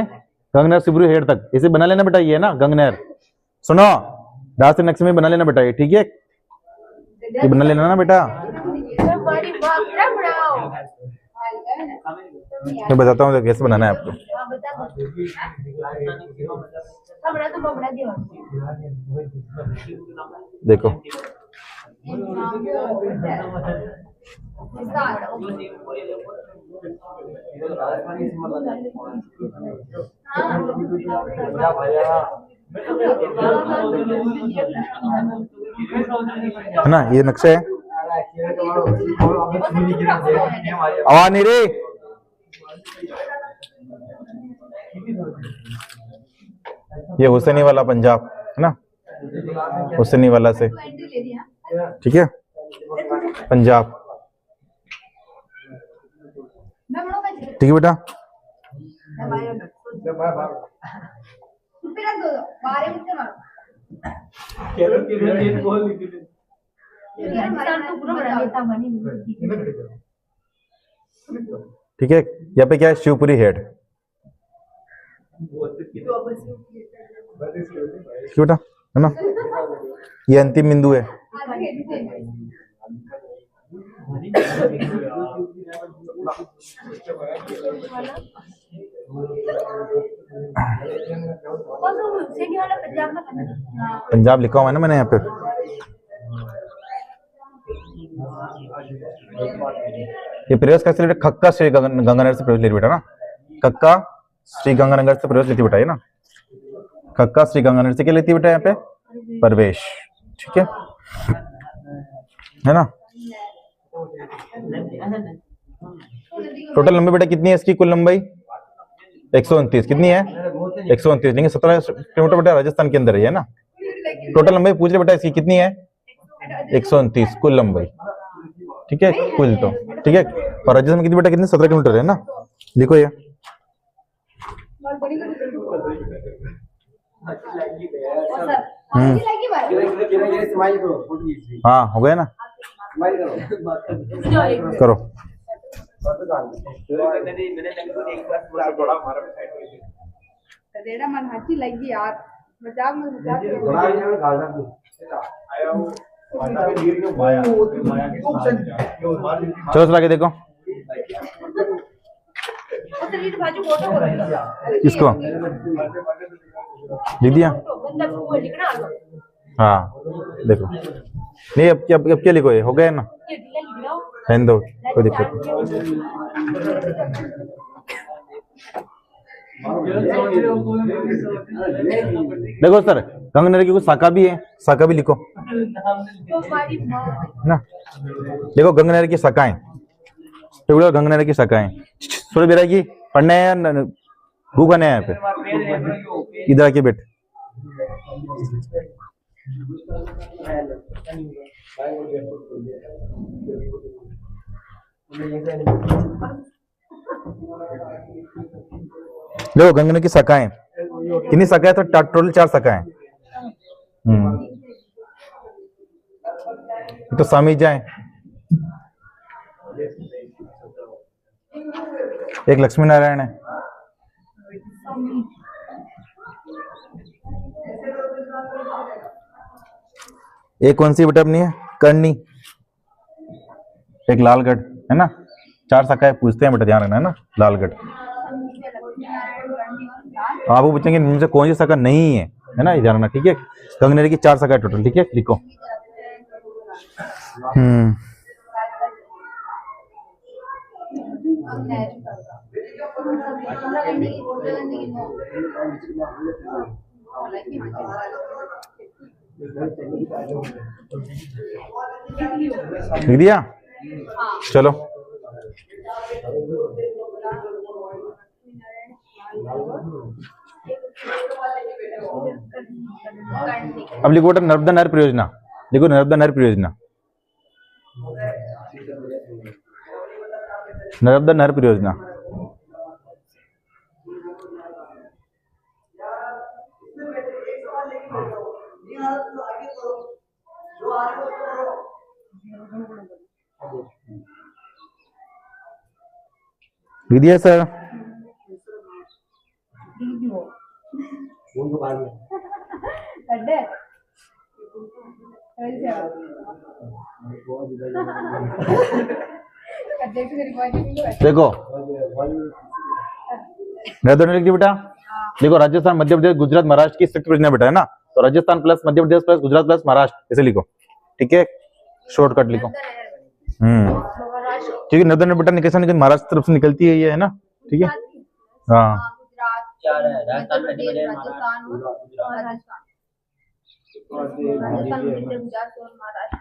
गंगा नहर शिवपुरी हेड तक इसे बना लेना बेटा, ये है ना गंगा नहर। सुनो रास्ते नक्शे में बना लेना बेटा ये, ठीक है। ये बना लेना ना बेटा, मैं बताता हूँ कैसे बनाना है आपको। देखो है ना, ये नक्शा है। आवाज नहीं रे। ये हुसैनीवाला पंजाब, है ना, हुसैनीवाला से, ठीक है, पंजाब, ठीक है बेटा। राजस्थान तो पूरा बड़ा लेता मानी ठीक है। यहाँ पे क्या है, शिवपुरी हेड, ठीक बेटा, है ना, ये अंतिम बिंदु है। पंजाब लिखा हुआ है ना मैंने यहाँ पे। ये प्रवेश कैसे लेते, खक्का श्री गंगानगर से प्रवेश लेते बेटा ना, खक्का श्री गंगानगर से प्रवेश लेती बेटा, ये ना खक्का श्री गंगानगर से क्या लेती बेटा यहाँ पे, प्रवेश, ठीक है ना। टोटल लंबाई बेटा कितनी है इसकी, कुल लंबाई 129, कितनी है 129, लेकिन 17 किलोमीटर बेटा राजस्थान के अंदर है ना। टोटल लंबाई पूछ रहे बेटा इसकी कितनी है 129 कुल लंबाई, ठीक है, कुल तो ठीक है। और राजस्थान में कितनी बेटा, कितनी 17 किलोमीटर है ना, लिखो ये। हाँ हो गया ना, करो। रेड़ा मन हाथी लगी यार, मजाक में चलो चला के देखो इसको, लिख दिया। हाँ देखो, नहीं अब क्या लिखो, ये हो गया ना, रहने दो कोई दिक्कत नहीं। देखो सर, गंगानगर की कुछ शाखा भी है, शाखा भी लिखो ना। देखो गंगानगर की शाखाएं, तो गंगानगर की शाखाएं सूर्य बेरा की पढ़ना है, गु करना है यहाँ पे, इधर आके बैठ। देखो गंगानगर की शाखाएं कितनी शाखाएं, तो टोटल 4 शाखाएं। तो स्वामी जाए, एक लक्ष्मी नारायण है, एक कौन सी बेटा अपनी है, करनी, एक लालगढ़ है ना। 4 शाखाएं पूछते हैं बेटा, ध्यान रखना है ना, लालगढ़। आपको पूछेंगे इनमें से कौन सी शाखा नहीं है ना, ये ध्यान रखना, ठीक है। गंगानगर की 4 शाखाएं टोटल, ठीक है, लिखो। लिख दिया, चलो। अब लिखो बेटा नर्मदा नहर परियोजना, लिखो नर्मदा नहर परियोजना, नर्मदा नहर परियोजना। लिख दिया सर, देखो लिख दी बेटा। देखो राजस्थान, मध्य प्रदेश, गुजरात, महाराष्ट्र की संयुक्त परियोजना बेटा, है ना। तो Rajasthan plus Madhya Pradesh plus Gujarat plus Maharashtra ऐसे लिखो, ठीक है, शॉर्टकट लिखो। ठीक है, नर्मदा बेटा निकल महाराष्ट्र तरफ से निकलती है ये, है ना, ठीक है। हाँ राजस्थान, मध्य प्रदेश, राजस्थान और राजस्थान, मध्य प्रदेश, गुजरात और महाराष्ट्र।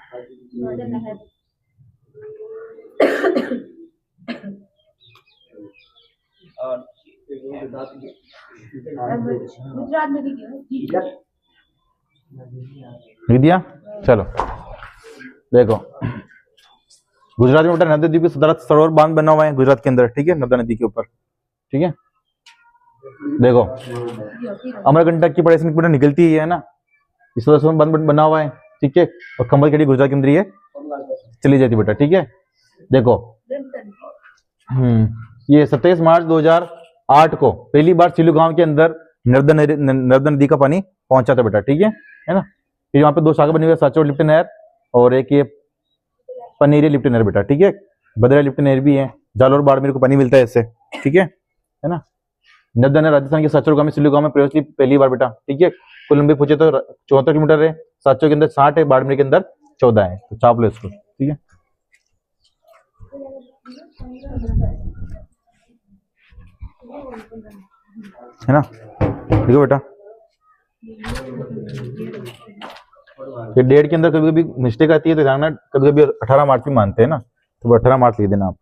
गुजरात में भी लिख दिया, चलो। देखो गुजरात में बेटा नर्मदा नदी पे सरोवर बांध बना हुआ है गुजरात के अंदर, ठीक है, नर्मदा नदी के ऊपर, ठीक है। देखो अमरकंटक की पड़े बेटा निकलती है ना, इस तरह से बांध बना हुआ है, ठीक है। और कंबल खेड़ी गुजरात के अंदर ही है, चली जाती बेटा, ठीक है। देखो ये 27 मार्च 2008 को पहली बार सिल्लू गांव के अंदर नर्मदा नदी का पानी पहुंचा था बेटा, ठीक है ना। फिर वहां पे दो शाखा बनी हुई है, साचोर लिफ्ट नहर और एक ये पनेरी लिफ्ट नहर बेटा, ठीक है। बदरा लिफ्ट नहर भी है, जालोर बाड़मेर को पानी मिलता है इससे, ठीक है ना। नर्मदा नहर राजस्थान के साचोर गांव में सिल्लू गांव में प्रवेश ली पहली बार बेटा, ठीक है। कुल लंबी पूछे तो 74 किलोमीटर है, साचोर के अंदर 60 है, बाड़मेर के अंदर 14 है, तो छाप लो इसको, ठीक है। है ना, देखो बेटा ये डेट के अंदर कभी कभी मिस्टेक आती है तो ध्यान, कभी कभी 18 मार्च भी मानते हैं ना, तो 18 मार्च लिख देना आप।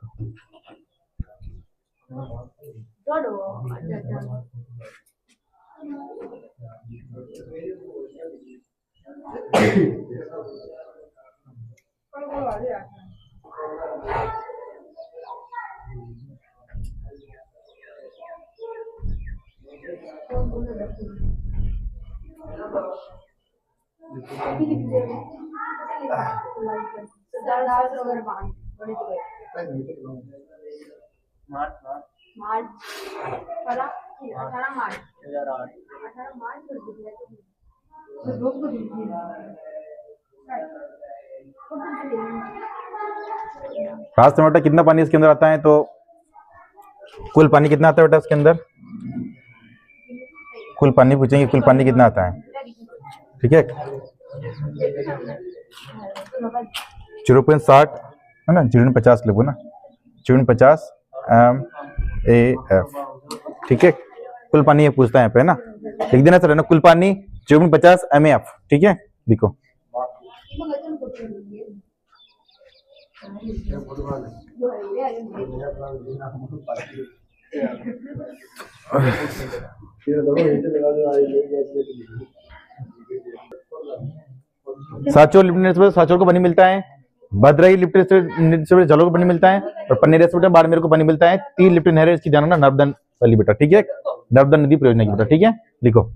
मार्च मार्च मार्च 18 मार्च 2008 18 मार्च रास्ते में बेटा कितना पानी इसके अंदर आता है, तो कुल पानी कितना आता है बेटा इसके अंदर, कुल पानी पूछेंगे, कुल पानी कितना आता है, ठीक है। 0.60 है ना, 0.50 लिखो ना, 0.50 MAF, ठीक है। कुल पानी ये पूछता है यहाँ पे, है ना, लिख देना सर, है ना, कुल पानी 0.50 MAF, ठीक है, लिखो। साचोर लिफ्ट से साचोर को पानी मिलता है, भद्रई लिफ्ट से जलोर को पानी मिलता है, और पन्नेरे से बाड़मेर को पानी मिलता है। 3 लिफ्ट नहर इसकी जानो ना, नर्मदा वाली बेटा, ठीक है, नर्मदा नदी परियोजना की बेटा, ठीक है, लिखो।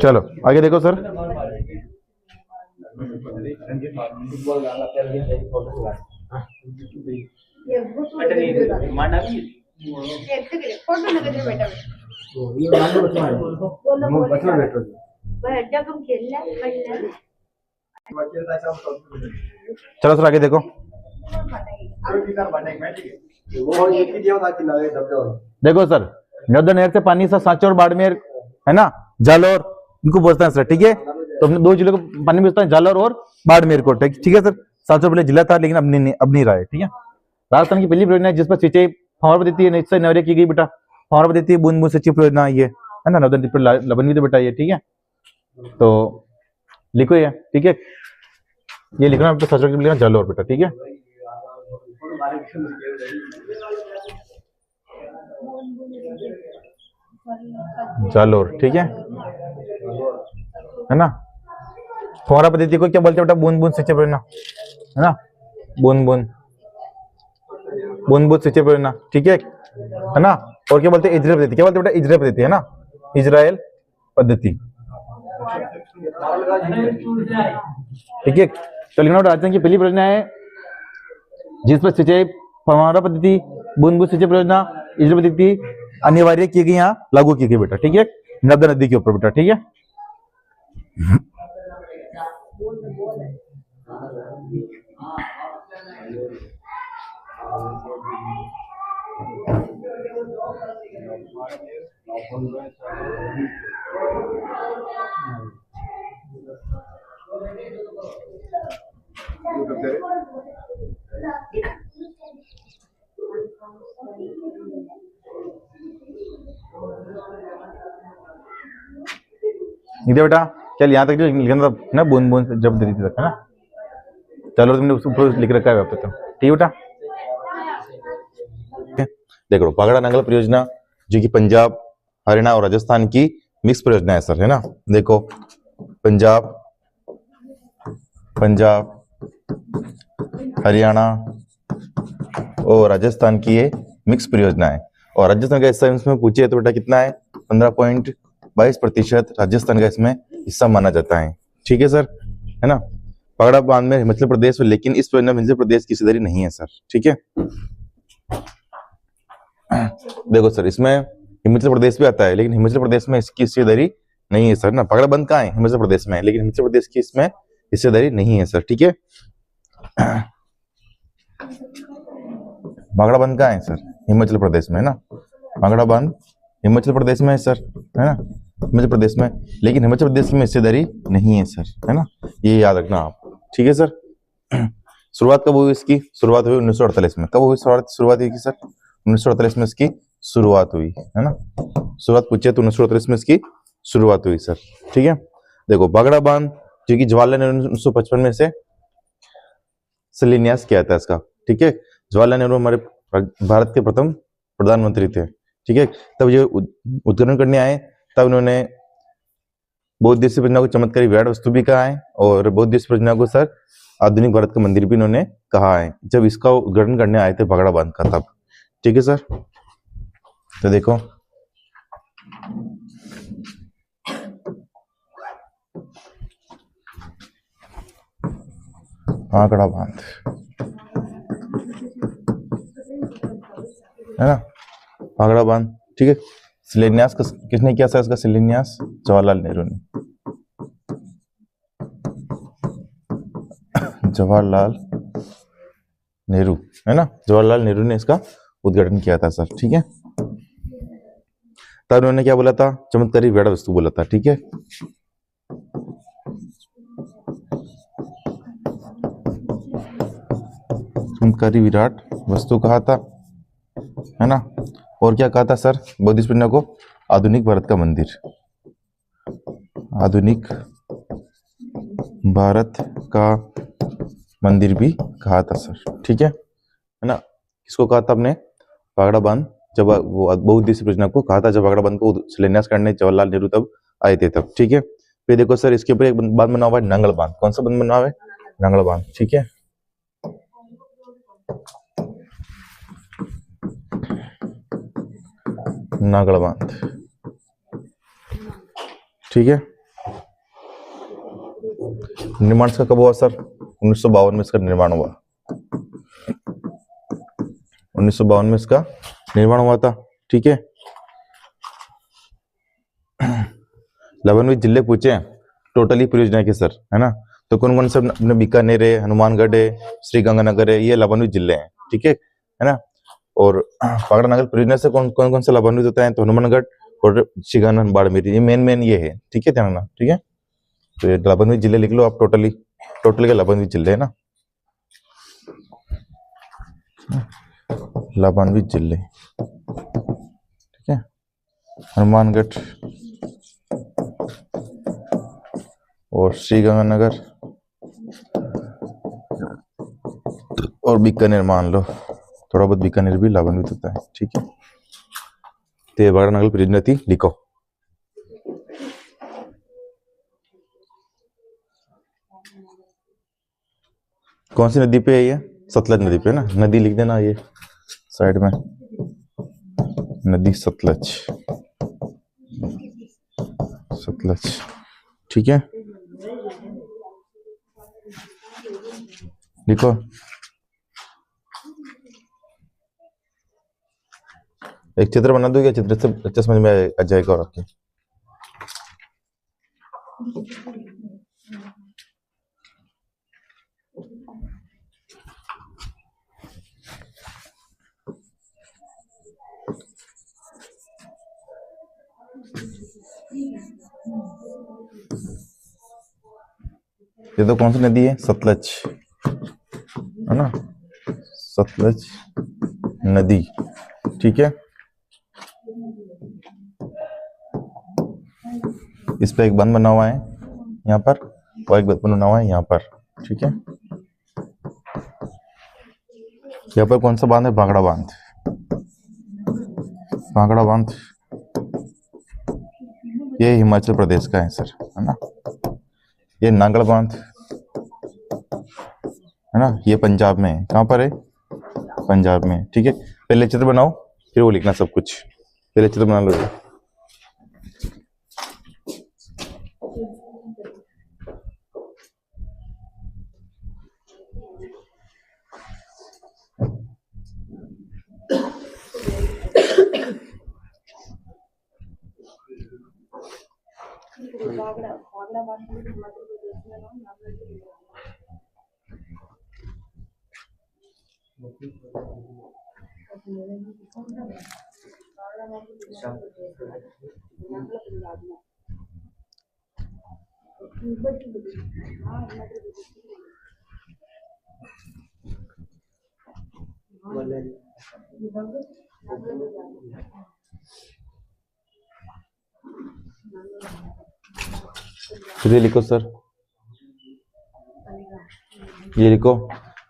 चलो आगे देखो सर, फोटो लगा दे बेटा, जब हम खेलना चलो सर आगे देखो। देखो सर, नर्मदा नहर से पानी सर साचोर बाड़मेर है ना, जालोर इनको बोलते हैं सर, ठीक है। तो अपने 2 जिलों को पानी मिलता है, जालोर और बाड़मेर को, ठीक है सर। साचोर पहले जिला था लेकिन अब नहीं रहा है, ठीक है। राजस्थान की पहली परियोजना जिस पर सिंचाई फव्वारा पद्धति है, निश्चय नहरें की गई बेटा, फव्वारा पद्धति बूंद बूंद सिंचाई परियोजना ये है ना, नर्मदा नदी पर लबनवित बेटा ये, ठीक है। तो लिखो ये, ठीक है, ये लिखना साचोर के लिखना जालोर बेटा, ठीक है। जालोर, ठीक है ना। फव्वारा पद्धति को क्या बोलते हैं बेटा, बूंद बूंद सिंचाई परियोजना, है ना, बूंद बूंद सिंचाई परियोजना, ठीक है ना। और क्या बोलते हैं, इजराइल पद्धति, क्या बोलते हैं बेटा, इजराइल पद्धति, है ना, इजराइल पद्धति, ठीक है। तो लिखना राजस्थान की पहली परियोजना है जिस पर सिंचाई फव्वारा पद्धति बूंद बूंद सिंचाई परियोजना इजराइल पद्धति अनिवार्य की गई, यहाँ लागू की गई बेटा, ठीक है, नर्मदा नदी के ऊपर बेटा, ठीक है। देखिए बेटा, चल यहाँ तक जो लिखना था ना, बूंद बूंद जब देती थी तक, है ना। चलो तुमने ऊपर लिख रखा है तो, ठीक है बेटा। देखो पगड़ा नंगल परियोजना जो कि पंजाब, हरियाणा और राजस्थान की मिक्स परियोजना है सर, है ना। देखो पंजाब हरियाणा और राजस्थान की ये मिक्स परियोजना है, और राजस्थान का हिस्सा इसमें पूछे तो बेटा कितना है, 22% राजस्थान का इसमें हिस्सा माना जाता है। ठीक है सर, है ना। पगड़ा बांध में हिमाचल प्रदेश, लेकिन इस परिणाम हिमाचल प्रदेश की हिस्सेदारी नहीं है सर। ठीक है, देखो सर, इसमें हिमाचल प्रदेश भी आता है, लेकिन हिमाचल प्रदेश में इसकी हिस्सेदारी नहीं है सर ना। पगड़ा बंद कहाँ है? हिमाचल प्रदेश में, लेकिन हिमाचल प्रदेश की इसमें हिस्सेदारी नहीं है सर। ठीक है, भांगड़ा बंद कहाँ है सर? हिमाचल प्रदेश में, है ना। भांगड़ा बंद हिमाचल प्रदेश में है सर, है ना, हिमाचल प्रदेश में, लेकिन हिमाचल प्रदेश में हिस्सेदारी नहीं है सर, है ना, ये याद रखना आप। ठीक है सर। शुरुआत कब हुई इसकी? शुरुआत हुई 1948 में। कब हुई शुरुआत हुई सर? 1948 में इसकी शुरुआत हुई, है ना। शुरुआत पूछे तो 1948 में इसकी शुरुआत हुई सर। ठीक है, देखो भांगड़ा बांध जो कि जवाहरलाल नेहरू ने 1955 में से शिलान्यास किया था इसका। ठीक है, जवाहरलाल नेहरू हमारे भारत के प्रथम प्रधानमंत्री थे। ठीक है, तब ये उद्घाटन करने आए, तब उन्होंने बहुउद्देशीय परियोजना को चमत्कारी विराट वस्तु भी कहा है, और बहुउद्देशीय परियोजना को सर आधुनिक भारत का मंदिर भी उन्होंने कहा है, जब इसका उद्घाटन करने आए थे भांगड़ा बांध का तब। ठीक है सर, तो देखो भांगड़ा बांध, है ना, भांगड़ा बांध। ठीक है, शिलान्यास किसने किया सर इसका? शिलान्यास जवाहरलाल नेहरू ने। जवाहरलाल नेहरू, है ना, जवाहरलाल नेहरू ने इसका उद्घाटन किया था सर। ठीक है, तब उन्होंने क्या बोला था? चमत्कारी विराट वस्तु बोला था। ठीक है, चमत्कारी विराट वस्तु कहा था, है ना, और क्या कहा था सर? बौद्धिस्ट परियोजना को आधुनिक भारत का मंदिर, आधुनिक भारत का मंदिर भी कहा था सर। ठीक है ना। किसको कहा था आपने? भांगड़ा बांध, जब वो बहुउद्देशीय परियोजना को कहा था, जब भांगड़ा बांध को शिलान्यास करने जवाहरलाल नेहरू तब आए थे तब। ठीक है, फिर देखो सर इसके ऊपर एक बांध बना हुआ है, नांगल बांध। कौन सा बांध बना हुआ है? नांगल बांध। ठीक है, नांगल बांध। ठीक है, निर्माण इसका कब हुआ सर? 1952 में इसका निर्माण हुआ। 1952 में इसका निर्माण हुआ था। ठीक है, 11 जिले पूछे टोटली परियोजना के सर, है ना, तो कौन कौन से? अपने बीकानेर है, हनुमानगढ़ है, श्रीगंगानगर है, ये लाभान्वित जिले हैं। ठीक है ना। और भांगड़ा नांगल परियोजना से कौन कौन से लाभान्वित होता है? तो हनुमानगढ़ और श्रीगंगानगर बाड़मेर, ये मेन ये है। ठीक है, ध्यान रखना। ठीक है, तो ये लाभान्वित जिले लिख लो आप, टोटली के लाभान्वित जिले, है ना, लाभान्वित जिले। ठीक है, हनुमानगढ़ और श्रीगंगानगर और बीकानेर, मान लो थोड़ा बहुत बीकानेर भी लाभान्वित होता है। ठीक है, तो ये भांगड़ा नांगल परियोजना थी, लिखो। कौन सी नदी पे है ये? सतलज नदी पे, है ना, नदी लिख देना ये साइड में, नदी सतलज, सतलज। ठीक है, लिखो। एक चित्र बना दो, क्या चित्र से अच्छा समझ में आ जाएगा। और आपके ये तो कौन सी नदी है? सतलज, है ना, सतलज नदी। ठीक है, इस पे एक बंद बना हुआ है यहाँ पर, और एक बंद बना हुआ है यहाँ पर। ठीक है, यहाँ पर कौन सा बांध है? भांगड़ा बांध। भांगड़ा बांध ये हिमाचल प्रदेश का है सर, है ना। ये नांगल बांध, है ना, ये पंजाब में है। कहाँ पर है? पंजाब में। ठीक है, पहले चित्र बनाओ, फिर वो लिखना सब कुछ। पहले चित्र बना लो। ये लिखो सर, ये लिखो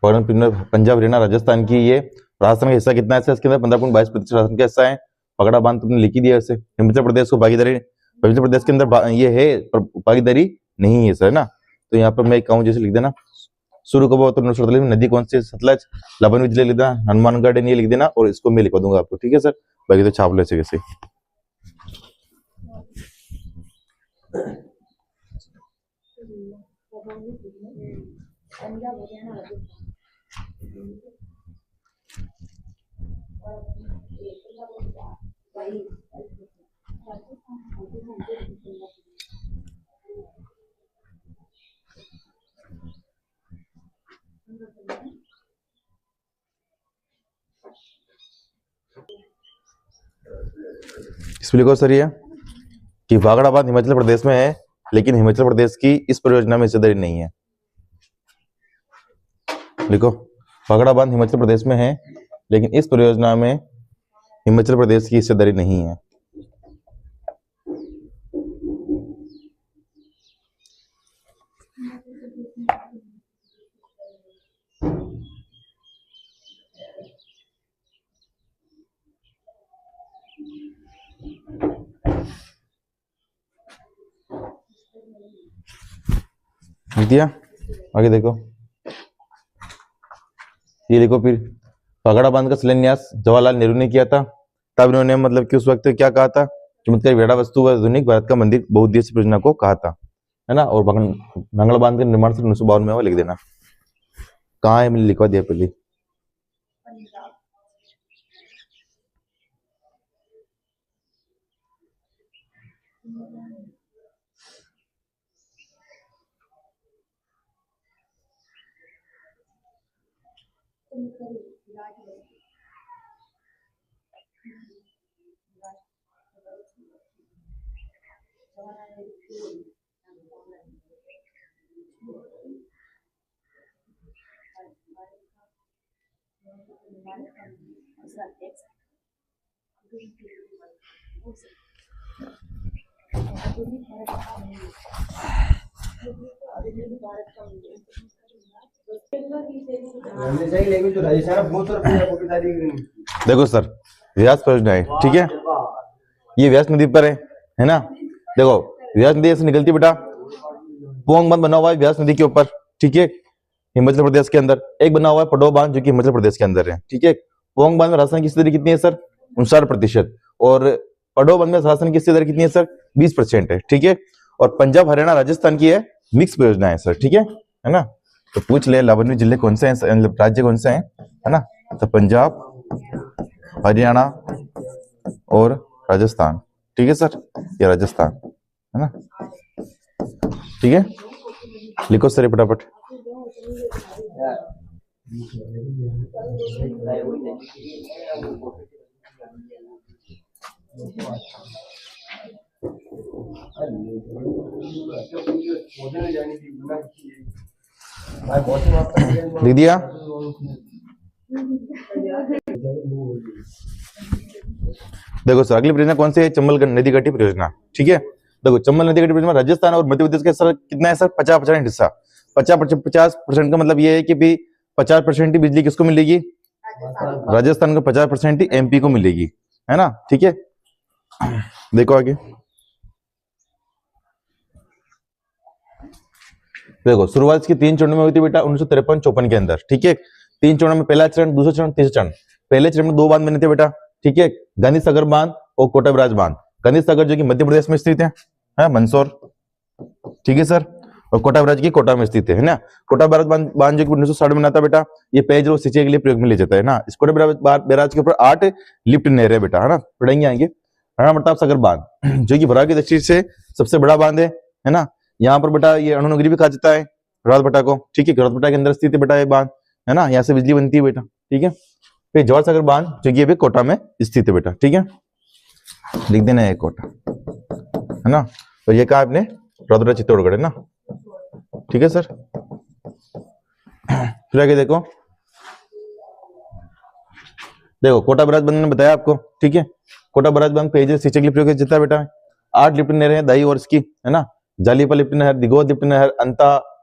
फॉरेन पिनर पंजाब हरियाणा राजस्थान की। ये राजस्थान का हिस्सा कितना है सर इसके अंदर? 15.22% राजस्थान का हिस्सा है। पगड़ा बांध तुमने लिख ही दिया वैसे। हिमाचल प्रदेश को भागीदारी, हिमाचल प्रदेश के अंदर ये है पर भागीदारी नहीं है सर ना। तो यहाँ पर मैं कहूँ जैसे लिख देना, शुरू कब तो 1948 में नदी कौन सी? सतलज। लबन जिले लिख देना, हनुमान गार्डन ये लिख देना, और इसको मैं लिखवा दूंगा आपको, ठीक है सर। बाकी तो छाप लो ऐसे कैसे। इसमें लिखो सर ये कि वागड़ा बांध हिमाचल प्रदेश में है, लेकिन हिमाचल प्रदेश की इस परियोजना में हिस्सेदारी नहीं है। लिखो, वागड़ा बांध हिमाचल प्रदेश में है, लेकिन इस परियोजना में हिमाचल प्रदेश की हिस्सेदारी नहीं है। लिख दिया? आगे देखो, ये देखो फिर वागड़ा बांध का शिलान्यास जवाहरलाल नेहरू ने किया था। तब इन्होंने मतलब कि उस वक्त क्या कहा था? चमत्कारी वेड़ा वस्तु व आधुनिक भारत का मंदिर बहुउद्देशीय परियोजना को कहा था, है ना। और भांगड़ा बांध के निर्माण से 1952 में लिख देना। कहाँ है? मैंने लिखवा दिया पहले। देखो सर, व्यास परियोजना है, ठीक है। ये व्यास नदी पर है ना। देखो व्यास नदी ऐसे निकलती बेटा, पोंग बांध बना हुआ है व्यास नदी के ऊपर, ठीक है, हिमाचल प्रदेश के अंदर। एक बना हुआ है पडो बांध, जो कि हिमाचल प्रदेश के अंदर है, ठीक है। पोंग बांध में राजस्थान की हिस्सेदारी कितनी है सर? 59%। और पडो बांध में राजस्थान की हिस्सेदारी कितनी है सर? 20% है, ठीक है। और पंजाब हरियाणा राजस्थान की है, मिक्स परियोजना है सर, ठीक है ना। तो पूछ ले लावण्य जिले कौन से हैं, राज्य कौन से हैं, है ना। तो पंजाब, हरियाणा और राजस्थान, ठीक है सर, ये राजस्थान है ना, ठीक है। लिखो सर फटाफट। लिख दिया? देखो सर, अगली परियोजना कौन सी है? चंबल नदी घाटी परियोजना, ठीक है। देखो चंबल नदी घाटी परियोजना राजस्थान और मध्य प्रदेश के सर कितना है सर? 50% हिस्सा। 50% का मतलब ये है कि भी 50% ही बिजली किसको मिलेगी? राजस्थान को। 50% ही एमपी को मिलेगी, है ना, ठीक है। देखो आगे, देखो शुरुआत इसकी 3 चरणों में हुई थी बेटा 1953-54 के अंदर, ठीक है। 3 चरणों में, पहला चरण, दूसरा चरण, तीसरा चरण। पहले चरण में 2 बांध बने थे बेटा, ठीक है, गांधी सागर बांध और कोटा बराज बांध। गांधी सागर जो कि मध्य प्रदेश में स्थित है मंदसौर, ठीक है सर। और कोटा बराज की कोटा में स्थित है ना। कोटा बराज बांध जो कि 1960 में बना था बेटा, ये पेयजल और सिंचाई के लिए प्रयोग में ले जाता है ना। इस कोटा बराज के ऊपर 8 लिफ्ट नहर है बेटा, है ना, पढ़ेंगे आएंगे। राणा प्रताप सागर बांध जो कि भरावी की दृष्टि से सबसे बड़ा बांध है ना। यहाँ पर बेटा ये अणुनगरी भी कहा जाता है रौतहट्टा को, ठीक है। रौतहट्टा के अंदर स्थित है बेटा ये बांध, है ना, यहाँ से बिजली बनती है बेटा, ठीक है। फिर जवाहर सागर बांध जो कि कोटा में स्थित है बेटा, ठीक है, लिख देना है कोटा, है ना। और ये कहा आपने रौतहट्टा चित्तौड़गढ़, है ना, ठीक है सर। फिर आगे देखो, कोटा बराज बंद ने बताया आपको, ठीक है। कोटा बराज बंद पेयजल सिंचाई के लिए प्रयोग किया बेटा 8 लिफ्ट नहरें हैं दाई और इसकी, है ना। जालीपा लिफ्ट नहर, दिगोद लिफ्ट नहर,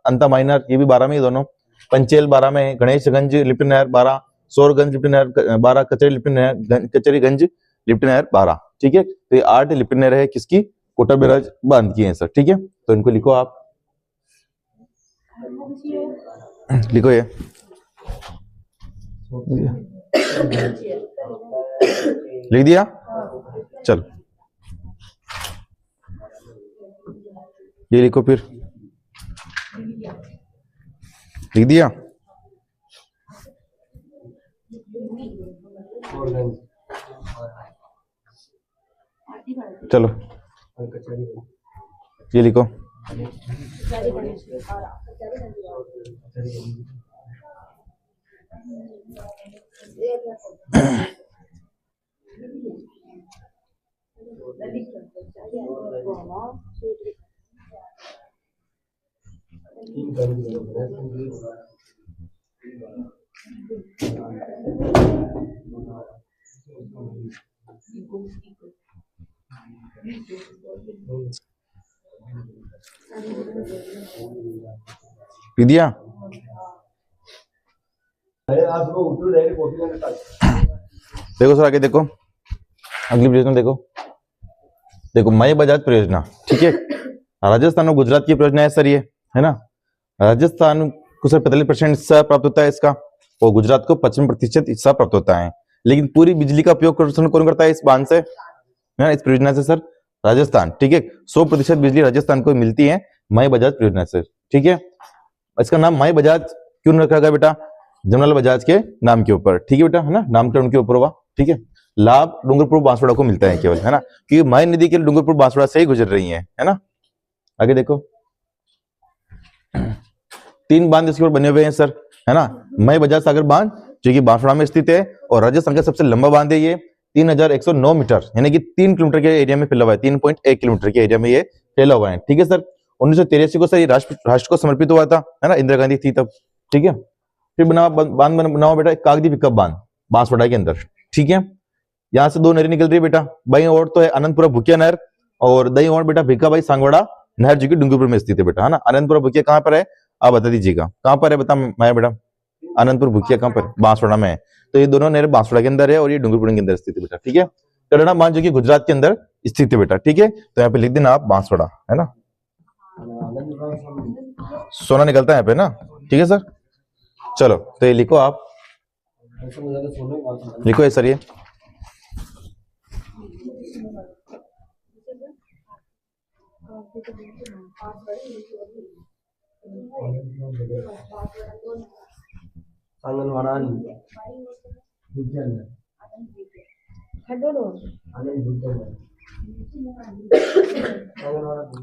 अंता माइनर, ये भी 12 में, ये दोनों। पंचेल 12 में है, गणेशगंज लिफ्ट नहर 12, सोरगंज लिफ्ट नहर 12, कचरी लिफ्ट नहर, कचरीगंज लिफ्ट नहर 12, ठीक है। तो ये 8 लिफ्ट नहर है किसकी, कोटा बराज बांध की है सर, ठीक है। तो इनको लिखो आप, लिखो ये लिख दिया, चलो ये लिखो, फिर लिख दिया, चलो ये लिखो, लिख दिया। देखो सर आगे देखो, अगली परियोजना देखो मई बजाज परियोजना, ठीक है। राजस्थान और गुजरात की परियोजना है सर ये, है ना। राजस्थान को सर 45% हिस्सा प्राप्त होता है इसका, और गुजरात को 55% हिस्सा प्राप्त होता है। लेकिन पूरी बिजली का उपयोग कौन करता है इस बांध से, इस परियोजना से सर, राजस्थान, ठीक है। 100% बिजली राजस्थान को मिलती है मई बजाज परियोजना से, ठीक है। इसका नाम मई बजाज क्यों रखा गया बेटा, जमनालाल बजाज के नाम के ऊपर, ठीक है बेटा, है ना, नामकरण के ऊपर हुआ, ठीक है। लाभ डूंगरपुर बांसवाड़ा को मिलता है केवल, है ना, क्योंकि मई नदी के डूंगरपुर बांसवाड़ा से ही गुजर रही है ना। आगे देखो 3 बांध इसके ऊपर बने हुए हैं सर, है ना। मई बजाज सागर बांध जो कि बांसवाड़ा में स्थित है, और राजस्थान का सबसे लंबा बांध है ये, 3109 मीटर, यानी कि 3 किलोमीटर के एरिया में फैला हुआ है, 3.1 किलोमीटर के एरिया में ये फैला हुआ है, ठीक है सर। 1983 को सर ये राष्ट्र को समर्पित हुआ था, है ना, इंदिरा गांधी थी तब, ठीक है। फिर बांध बना बेटा कागदी पिकअप बांध बांसवाड़ा के अंदर, ठीक है। यहाँ से 2 नहरें निकल रही है बेटा, बाई ओर तो है अनंतपुरा भुकिया नहर, और दाई ओर बेटा भिक्काबाई सांगवाड़ा नहर जो कि डूंगरपुर में स्थित है बेटा, है ना। अनंतपुरा भुकिया कहाँ पर है आप बता दीजिएगा, कहाँ पर है बता मैं बेटा, अनंतपुर भुकिया कहाँ पर, बांसवाड़ा में है। तो ये दोनों नहरें बांसवाड़ा के अंदर है, और ये डूंगरपुर के अंदर स्थित है बेटा, ठीक है। करना बांध जो कि गुजरात के अंदर स्थित है बेटा, ठीक है। तो यहाँ पे लिख देना आप बांसवाड़ा, है ना, सोना निकलता है यहाँ पे ना, ठीक है सर। चलो तो ये लिखो आप, लिखो ये सर, ये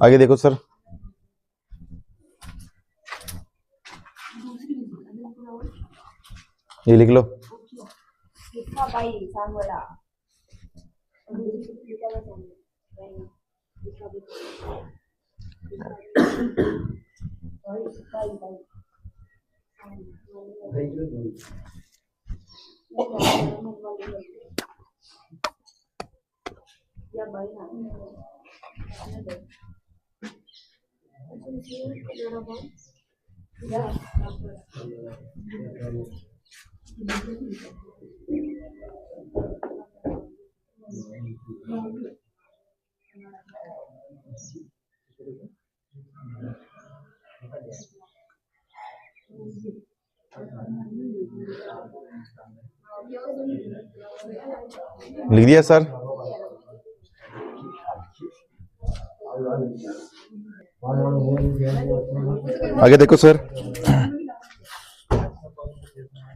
आगे देखो सर, ये लिख लो, लिख दिया सर। आगे देखो सर,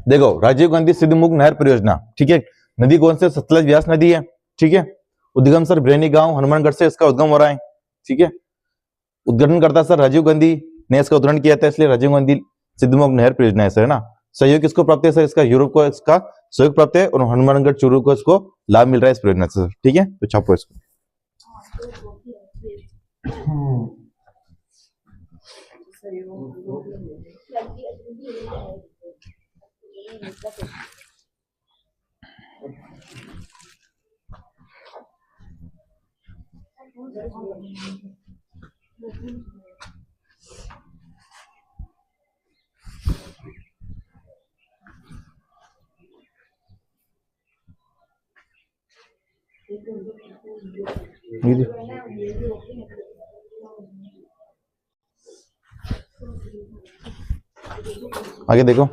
देखो राजीव गांधी सिद्धमुख नहर परियोजना, ठीक है। नदी कौन से, सतलज व्यास नदी है, ठीक है। उद्गम सर ब्रेनी गांव हनुमानगढ़ से इसका उद्गम हो रहा है, ठीक है। उद्घाटन करता सर राजीव गांधी ने इसका उद्घाटन किया था, इसलिए राजीव गांधी सिद्धू नहर परियोजना है सर, है ना। सहयोग किसको प्राप्त है सर, इसका यूरोप को इसका सहयोग प्राप्त है, और हनुमानगढ़ चूरू को इसको लाभ मिल रहा है इस परियोजना से, ठीक है। तो छापो इसको। आगे देखो,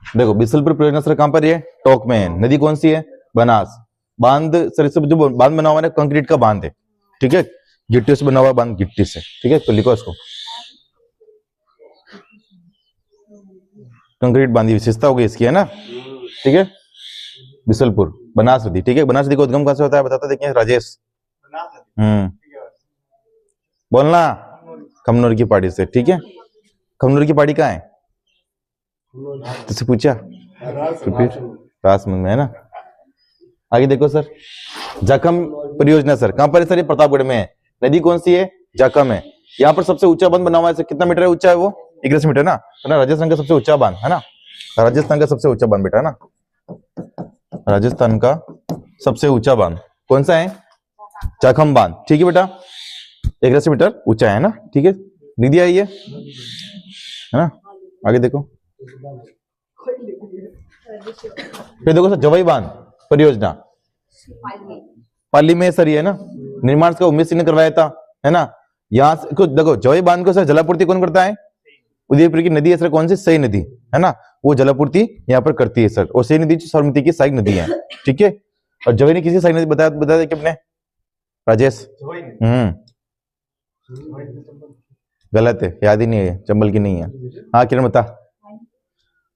देखो बिसलपुर परियोजना सर कहां पर है, टोंक में है। नदी कौन सी है, बनास। बांध सर, इससे जो बांध बना हुआ है कंक्रीट का बांध है, ठीक है, गिट्टी से बना हुआ बांध, गिट्टी से, ठीक है। तो लिखो इसको, कंक्रीट बांध की विशेषता होगी इसकी, है ना, ठीक है। बिसलपुर बनास नदी, ठीक है। बनास नदी का उद्गम कहां से होता है बताते देखिए राजेश। बोलना, खमनोर की पहाड़ी से, ठीक है। खमनोर की पहाड़ी कहाँ है, तुझसे पूछा तो फिर राजसमंद में, है ना। आगे देखो सर, जाखम परियोजना सर कहां पर है सर, ये प्रतापगढ़ में है। नदी कौन सी है, जाखम है। यहाँ पर सबसे ऊंचा बांध बना हुआ है सर, कितना मीटर है ऊंचा है वो, 11 मीटर ना, है ना। राजस्थान का सबसे ऊंचा बांध, है ना, राजस्थान का सबसे ऊंचा बांध बेटा, है ना। राजस्थान का सबसे ऊंचा बांध कौन सा है, जाखम बांध, ठीक है बेटा, 11 मीटर ऊंचा है ना, ठीक है। लिख दिया ये, है ना। आगे देखो, फिर देखो सर जवाई बांध परियोजना पाली में सर, ये है ना, निर्माण का उमेश सिंह ने करवाया था, है ना। यहाँ से देखो जवाई बांध को सर जलापूर्ति कौन करता है, उदयपुर की नदी है सर कौन सी, सई नदी, है ना, वो जलापूर्ति यहाँ पर करती है सर। और सई नदी सरमती की सहायक नदी है, ठीक है। और जवाई ने किसी सहायक नदी बताया कि अपने राजेश, गलत है, याद ही नहीं है, चंबल की नहीं है। हाँ किरण बता,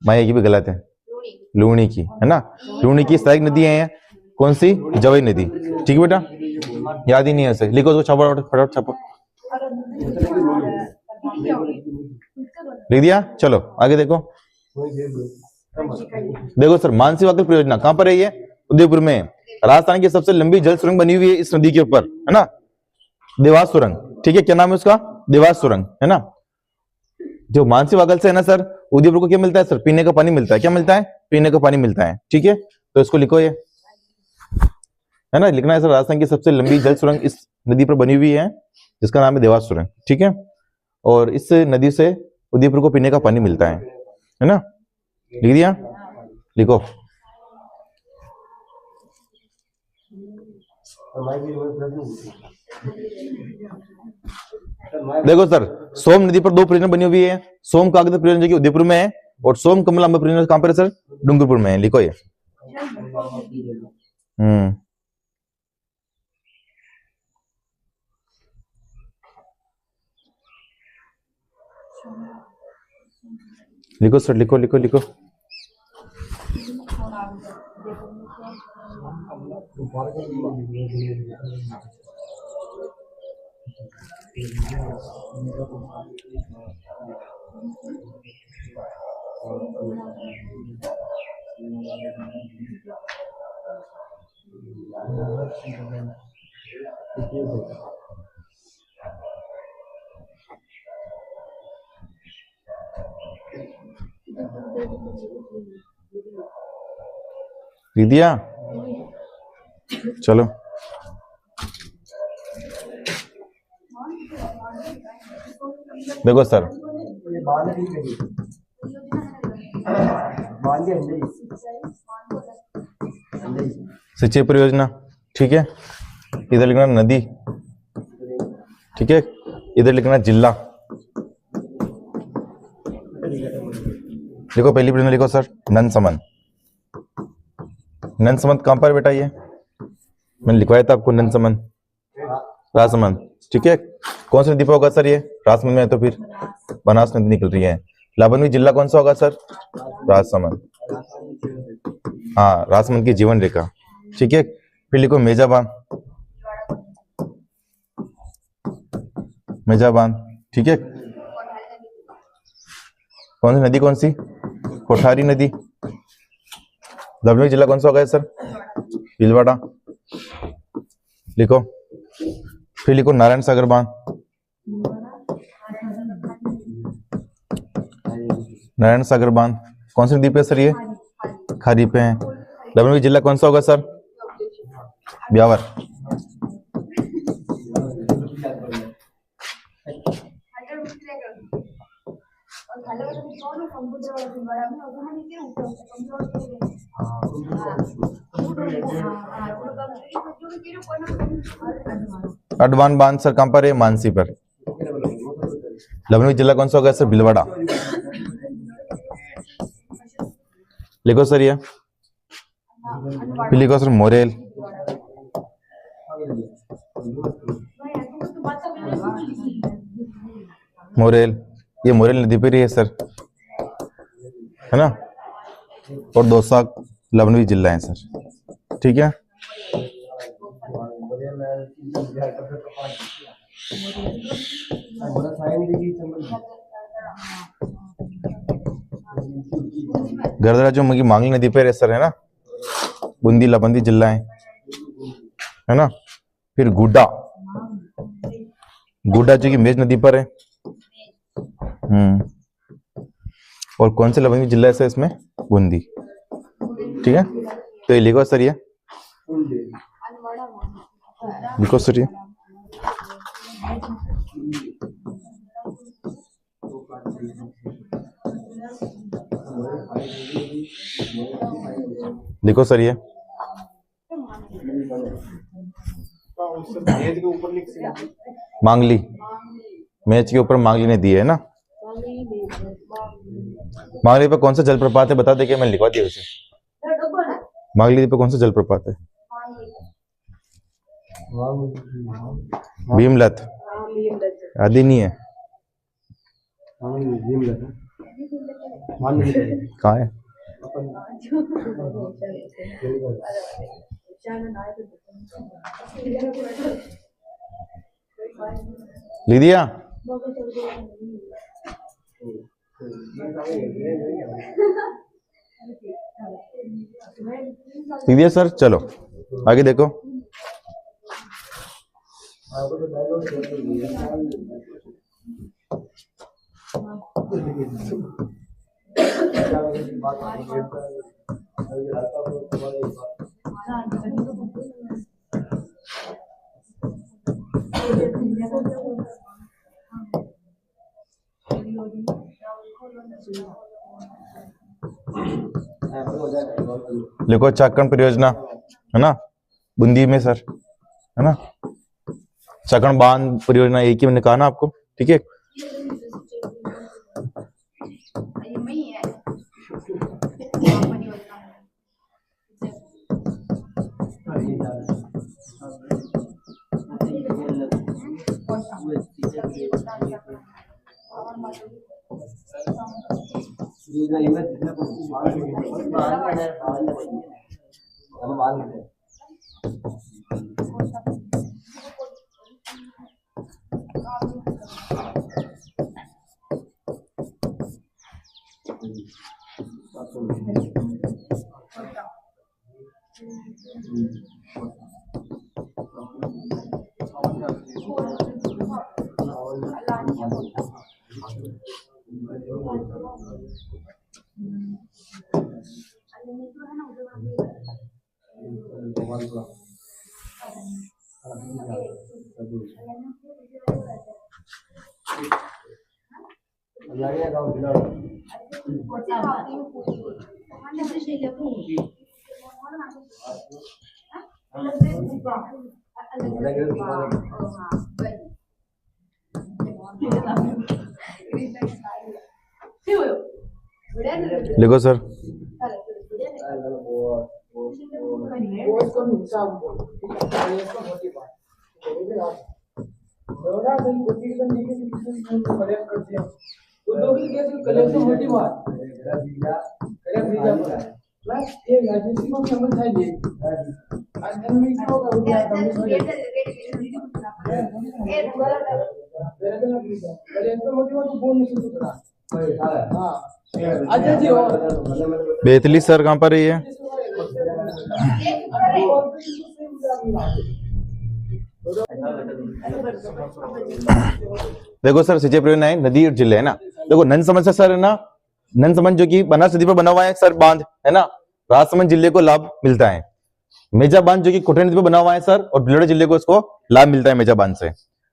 माया की भी गलत है, लूणी की, है ना। लूणी की सहायक नदी है कौन सी, जवाई नदी, ठीक है बेटा, याद ही नहीं है सर। लिखो उसको, छापो फटाफट छापो, लिख दिया। चलो आगे देखो, देखो सर मानसी वागल परियोजना कहां पर है, ये उदयपुर में है। राजस्थान की सबसे लंबी जल सुरंग बनी हुई है इस नदी के ऊपर, है ना, देवास सुरंग, ठीक है। क्या नाम है उसका, देवास सुरंग, है ना। जो मानसी वागल से है ना सर, उदयपुर को क्या मिलता है सर, पीने का पानी मिलता है। क्या मिलता है, पीने का पानी मिलता है, ठीक है। तो इसको लिखो, ये है ना, लिखना है सर। राजस्थान की सबसे लंबी जल सुरंग इस नदी पर बनी हुई है, जिसका नाम है देवास सुरंग, ठीक है। और इस नदी से उदयपुर को पीने का पानी मिलता है ना। लिख दिया, लिखो। देखो सर, सोम नदी पर 2 परियोजना बनी हुई है। सोम कागज परियोजना जो उदयपुर में है, और सोम कमल अम्ब परियोजना कहां पर है सर, डूंगरपुर में है। लिखो ये, लिखो सर, लिखो लिखो लिखो। लिख दिया, चलो। देखो सर, सिंचाई परियोजना, ठीक है। इधर लिखना नदी, ठीक है। इधर लिखना जिला। लिखो पहली परियोजना, लिखो सर नंदसमन। नंदसमन कहां पर बेटा, ये मैंने लिखवाया था आपको, नंदसमन राजसमंद, ठीक है। कौन सी नदी पर होगा सर, ये राजसमंद में है, तो फिर बनास नदी निकल रही है। लाबनवी जिला कौन सा होगा सर, राजसमंद, हाँ राजसमंद की जीवन रेखा, ठीक है। फिर लिखो मेजाबान, मेजा बांध, ठीक है। कौन सी नदी, कौन सी? कोठारी नदी। लखनऊ जिला कौन सा होगा सर? भीलवाड़ा। लिखो, फिर लिखो नारायण सागर बांध। नारायण सागर बांध कौन सी नदी पे सर? ये खारी पे है। लखनऊ जिला कौन सा होगा सर? ब्यावर। अडवान बांध सर कहां पर है? मानसी पर। लखनऊ जिला कौन सा होगा सर? भीलवाड़ा। लिखो सर ये, फिर लिखो सर मोरेल। मोरेल, ये मोरेल नदी पर ही है सर, है ना। और दौसा लखनऊ जिला है सर, ठीक है। गरदरा जो मुझे मांगली नदी पे है सर, है ना। बूंदी लबंदी जिला है ना। फिर गुड्डा, गुड्डा जो कि मेज नदी पर है। और कौन से लबंदी जिला है सर इसमें? बूंदी, ठीक है। तो ये लिखो सर, ये लिखो सर ये। लिखो सर ये। मांगली, मैच के ऊपर मांगली ने दी है ना। मांगली पे कौन सा जलप्रपात है बता दे, कि मैं लिखवा दिया उसे। मांगली पे कौन सा जलप्रपात है? भीमलत। आदि नहीं है, कहाँ है? लिख दिया? लिख दिया सर। चलो आगे देखो। लिखो चाकण परियोजना, है ना, बूंदी में सर, है ना। चाकण बांध परियोजना एक ही मैंने कहा ना आपको, ठीक है। लिखो सर। बेतली सर कहाँ पर है ये? देखो सर सिंचाई परियोजना है नदी और जिले है ना। देखो नन समझ से सर है ना, नन समझ जो कि बनास नदी पर बना हुआ है सर बांध है ना, राजसमंद जिले को लाभ मिलता है। मेजा बांध जो कि कोटरी नदी पर बना हुआ है सर, और भिलवाड़ा जिले को इसको लाभ मिलता है मेजा बांध से।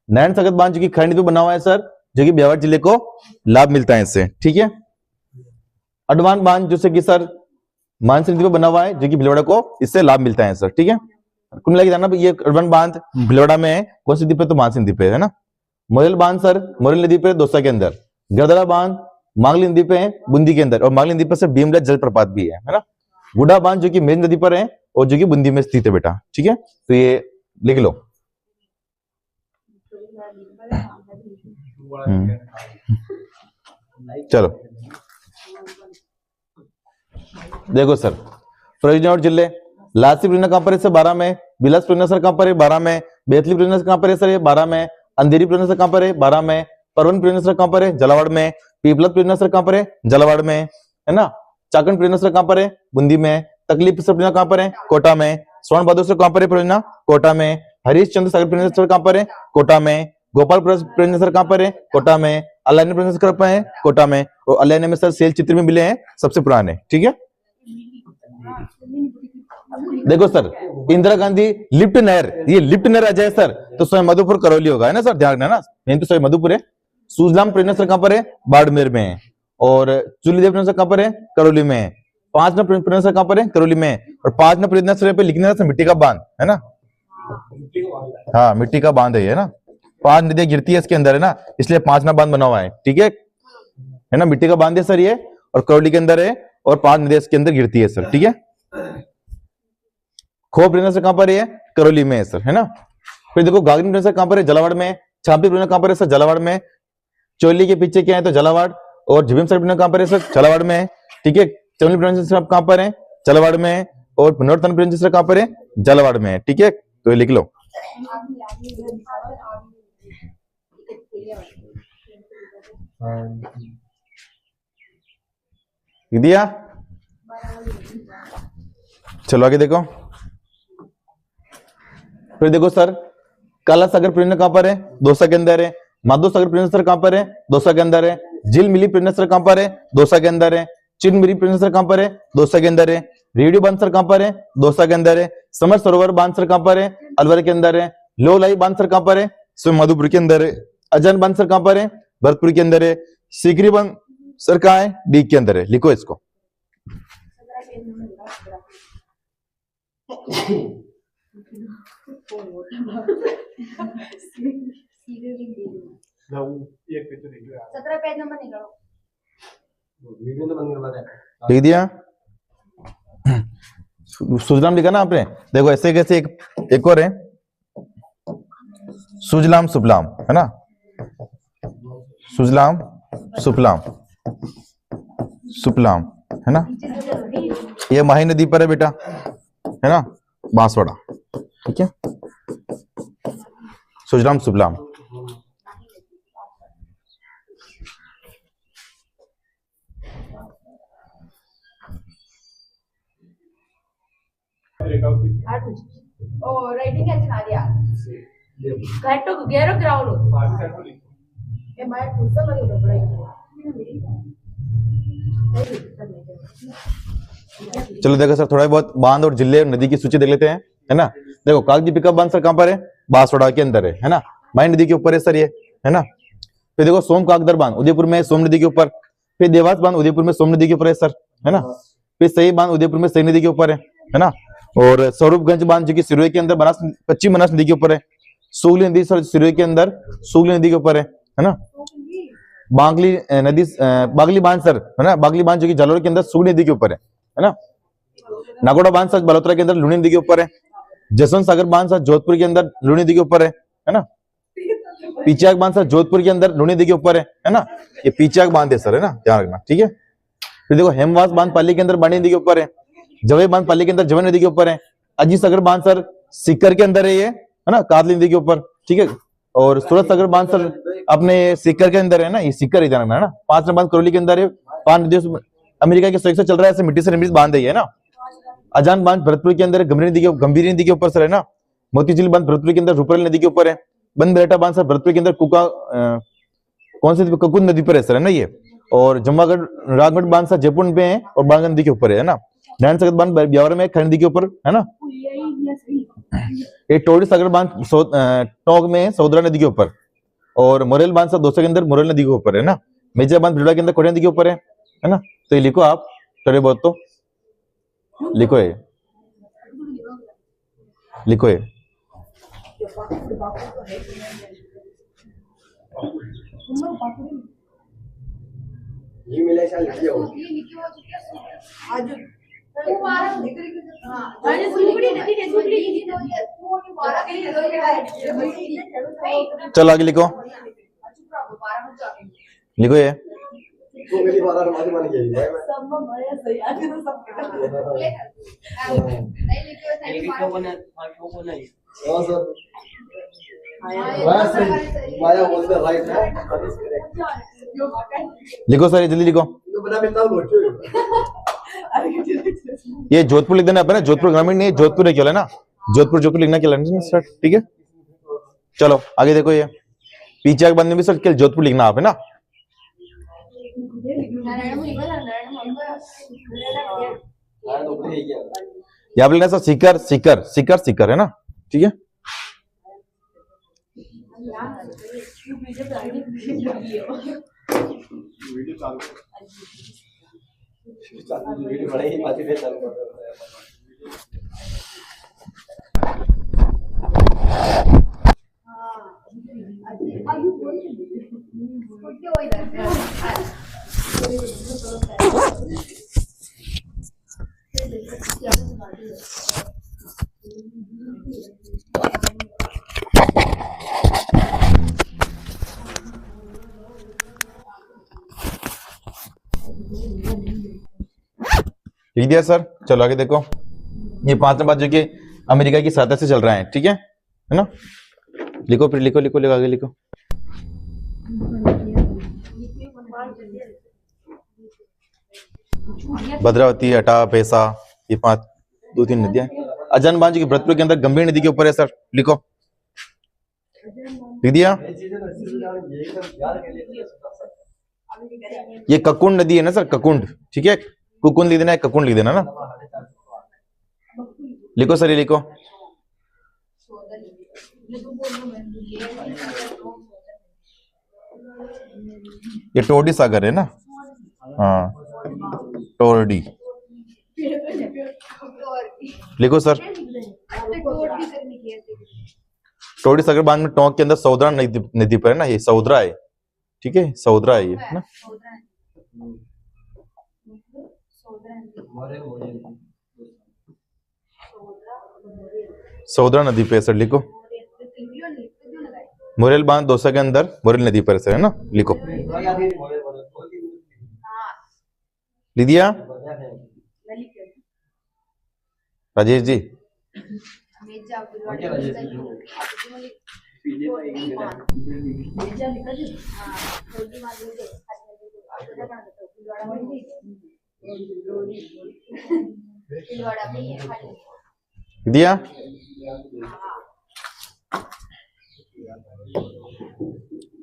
नैन सगत बांध जो कि खंड नदी पर बना हुआ है सर, जो कि ब्यावर जिले को लाभ मिलता है इससे, ठीक है। अडवान बांध जैसे कि सर मानसी नदी पर बना हुआ है, जो कि भिलवाड़ा को इससे लाभ मिलता है सर, ठीक है। कुल मिला के जानना ये अडवान बांध भिलवाड़ा में है, कौन सी नदी पे? तो मानसी नदी पे है ना। मोरेल बांध सर मोरेल नदी पे दौसा के अंदर, गर्दला बांध मांगली नदी पे है बूंदी के अंदर, और मांगली नदी पर से भीमला जलप्रपात भी है ना। गुडा बांध जो कि मेज नदी पर है और जो कि बूंदी में स्थित है बेटा, ठीक है। तो ये लिख लो। चलो देखो सर परियोजना और जिले, लासी परियोजना कहां पर है सर? 12 में। बिलास परियोजना सर कहां पर है? 12 में। बेतली परियोजना कहां पर है सर? ये 12 में। अंधेरी परियोजना सर कहां पर है? 12 में। परवन परियोजना सर कहां पर है? झालावाड़ में। पीपलत परियोजना सर कहां पर है? झालावाड़ में, है ना। चाकन परियोजना सर कहां पर है? बूंदी में। तकलीफ सर परियोजना कहां पर है? कोटा में। स्वर्ण बहादुर सर कहां पर है परियोजना? कोटा में। हरीश चंद्र सागर परियोजना सर कहां पर है? कोटा में। गोपाल परियोजना सर कहां पर है? कोटा में। अलायन परियोजना सर कहां पर है? कोटा में। और अलायन में सर सेल चित्र में मिले हैं सबसे पुराने, ठीक है। देखो सर इंदिरा गांधी लिफ्ट नहर, ये लिफ्ट नहर आ जाए सर तो स्वयं मधुपुर करौली होगा, है ना सर, ध्यान रखना ना, नहीं तो स्वयं मधुपुर है। सुजलाम परियोजना सर कहां पर है? बाड़मेर में है। और चुलीदेव परियोजना कहां पर है? करौली में है। 5 नंबर परियोजना सर कहां पर है? करौली में। और 5 नंबर परियोजना सर पे लिखना है मिट्टी का बांध, है ना। हाँ मिट्टी का बांध है ना। 5 नदियां गिरती है इसके अंदर, है ना, इसलिए 5 नंबर बांध बना हुआ है, ठीक है ना। मिट्टी का बांध है सर ये, और करौली के अंदर है, और 5 नदियां इसके अंदर गिरती है सर, ठीक है। खोप परियोजना सर कहां पर है? करौली में है सर, है ना। फिर देखो गागरी परियोजना सर कहां पर है? झालावाड़ में। छापी परियोजना कहां पर है सर? झालावाड़ में। चोली के पीछे क्या है? तो झालावाड़। और झिबिम सर परियोजना कहां पर है सर? झालावाड़ में, ठीक है। चमली परियोजना सर कहां पर है? झालावाड़ में। और नौरतन परियोजना सर कहां पर है? झालावाड़ में, ठीक है। तो ये लिख लो। दिया। चलो आगे देखो। फिर देखो सर काला सागर परियोजना कहां पर है? दौसा के अंदर है। माधो सागर परियोजना सर कहां पर है? दौसा के अंदर है। झील मिली परियोजना सर कहां पर है? दौसा के अंदर है। चिनमिरी परियोजना सर कहां पर है? दौसा के अंदर है। रेडियो बांध सर कहां पर है? दौसा के अंदर है। समर सरोवर बांध सर कहां पर है? अलवर के अंदर है। लोलाई बांध सर कहां पर है? मधुपुर के अंदर है। अजन बांध सर कहां पर है? भरतपुर के अंदर है। सीकरी बांध सर कहां है? डीग के अंदर है, लिखो इसको। एक पेज तो लिख लो यार। 17 पेज नंबर निकालो। लिख दिया। सुजलाम लिखा ना आपने? देखो ऐसे कैसे एक और है सुजलाम सुफलाम, है ना। सुजलाम सुफलाम सुफलाम, है ना। ये माही नदी पर है बेटा, है ना, बांसवाड़ा, ठीक है। सुजलाम सुफलाम। ओ राइटिंग अच्छा आ रहा घाटो गेरो ग्राउंड ए मैं पूछा लगे पढ़ाई। चलो देखो सर थोड़ा बहुत बांध और जिले और नदी की सूची देख लेते हैं, है ना। देखो कागजी पिकअप बांध सर कहां पर है? बांसवाड़ा के अंदर है ना। माई नदी के ऊपर है सर ये, है ना। फिर देखो सोम कागदर बांध उदयपुर में, सोम नदी के ऊपर। फिर देवास बांध उदयपुर में, सोम नदी के ऊपर है सर, है ना। फिर सही बांध उदयपुर में, सही नदी के ऊपर है ना। और स्वरूपगंज बांध जो कि सिरोही के अंदर बनास पश्चिम बनास नदी के ऊपर है। सुगली नदी सर सिरोही के अंदर सुगली नदी के ऊपर है ना। बागली नदी बागली बांध सर, है ना, बागली बांध जो कि जालोर के अंदर सुगली नदी के ऊपर है ना। नागोड़ा बांध सर बलोत्रा के अंदर लुणी नदी के ऊपर है। जसवंत सागर बांध सर जोधपुर के अंदर लुणी नदी के ऊपर है ना। पीचाक बांध सर जोधपुर के अंदर लुणी नदी के ऊपर है ना। ये पीचाक बांध है सर, है ना, ध्यान रखना, ठीक है। फिर देखो हेमवास बांध पाली के अंदर बाणी नदी के ऊपर है। जवे बांध पाली के अंदर जवे नदी के ऊपर है। अजीत सागर बांध सर सीकर के अंदर है ये, है ना, कादली नदी के ऊपर, ठीक है। और सूरत सागर बांध सर अपने सीकर के अंदर है ना, ये सीकर इधर में है ना। 5 नंबर बांध करौली के अंदर है। 5 नदियों अमेरिका के 100 से चल रहा है, ऐसे मिट्टी से निर्मित बांध है ना। अजान बांध भरतपुर के अंदर गंभीर नदी के ऊपर सर है ना। मोती झील बांध भरतपुर के अंदर रुपरेल नदी के ऊपर है। बंद बेटा बांध सर भरतपुर के अंदर कौन सी ककुन नदी पर है सर है ना ये। और जमवागढ़ राजमठ बांध सर जयपुर में है और बांगा नदी के ऊपर है ना। नारायण सागर बांध ब्यावर में खंड नदी के ऊपर है ना। ये टोडी सागर बांध टोंक में सौदरा नदी के ऊपर। और मोरेल बांध सर दौसा के अंदर मोरेल नदी के ऊपर है ना। मेजा बांध भिलवाड़ा के अंदर कोडिया नदी के ऊपर है ना। तो ये लिखो आप थोड़े बहुत तो लिखो है, लिखो है। ये मिला शाल लिख दिया हो। ये लिखे हो चुके हैं आज वो बारह हां मैंने सुनबड़ी नदी के सुनबड़ी की हो गया वो 12 के लिए 2 के चलो आगे लिखो, लिखो ये। तो मेरी बात मालूम नहीं गई भाई मैं सब मैं सही आज तो सब नहीं लिखे हो एक क्यों बना क्यों बना हां सर माया बोलते राइट है लिखो सर, जल्दी लिखो। तो बना मैं तब लोटे ये जोधपुर लिख देना अपना, जोधपुर ग्रामीण नहीं, जोधपुर है क्या ना। जोधपुर लिखना क्या लेना सर, ठीक है। चलो आगे देखो, ये पीछे के बंद में भी सर केवल जोधपुर लिखना आप है ना। हां तो है क्या यहाँ पे लिखना सर सीकर सीकर सीकर सीकर है ना, ठीक है। वीडियो चालू वीडियो बड़ा ही बातें चालू कर रहा है। लिख दिया सर। चलो आगे देखो, ये 5 नंबर जो कि अमेरिका की सहायता से चल रहा है, ठीक है ना। लिखो फिर लिखो लिखो लिखो आगे लिखो। भद्रावती, अटा, पैसा, ये 2-3 नदियां। अजान बांध जो कि भरतपुर के अंदर गंभीर नदी के ऊपर है सर, लिखो। लिख दिया। ये ककुंड नदी है ना सर, ककुंड, ठीक है। कुकुंड लिख देना है, ककुंड लिख देना ना। लिखो सर, ये लिखो। ये टोडी सागर है ना, हाँ टोडी। लिखो सर। टोडी सागर बांध में टोंक के अंदर सौदरा नदी पर है ना, ये सौदरा है, ठीक है। सौदरा है ये ना, सौदरा नदी पे सर, लिखो। मोरेल बांध दौसा के अंदर मोरेल नदी पर सर है ना, लिखो। लिख दिया राजेश जी। दिया।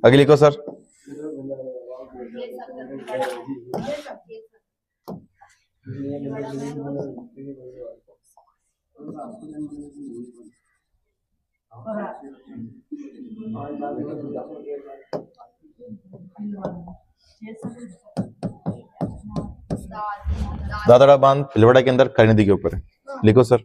आगे लिखो सर। दादरा बांध भिलवाड़ा के अंदर खरी नदी के ऊपर है, लिखो सर।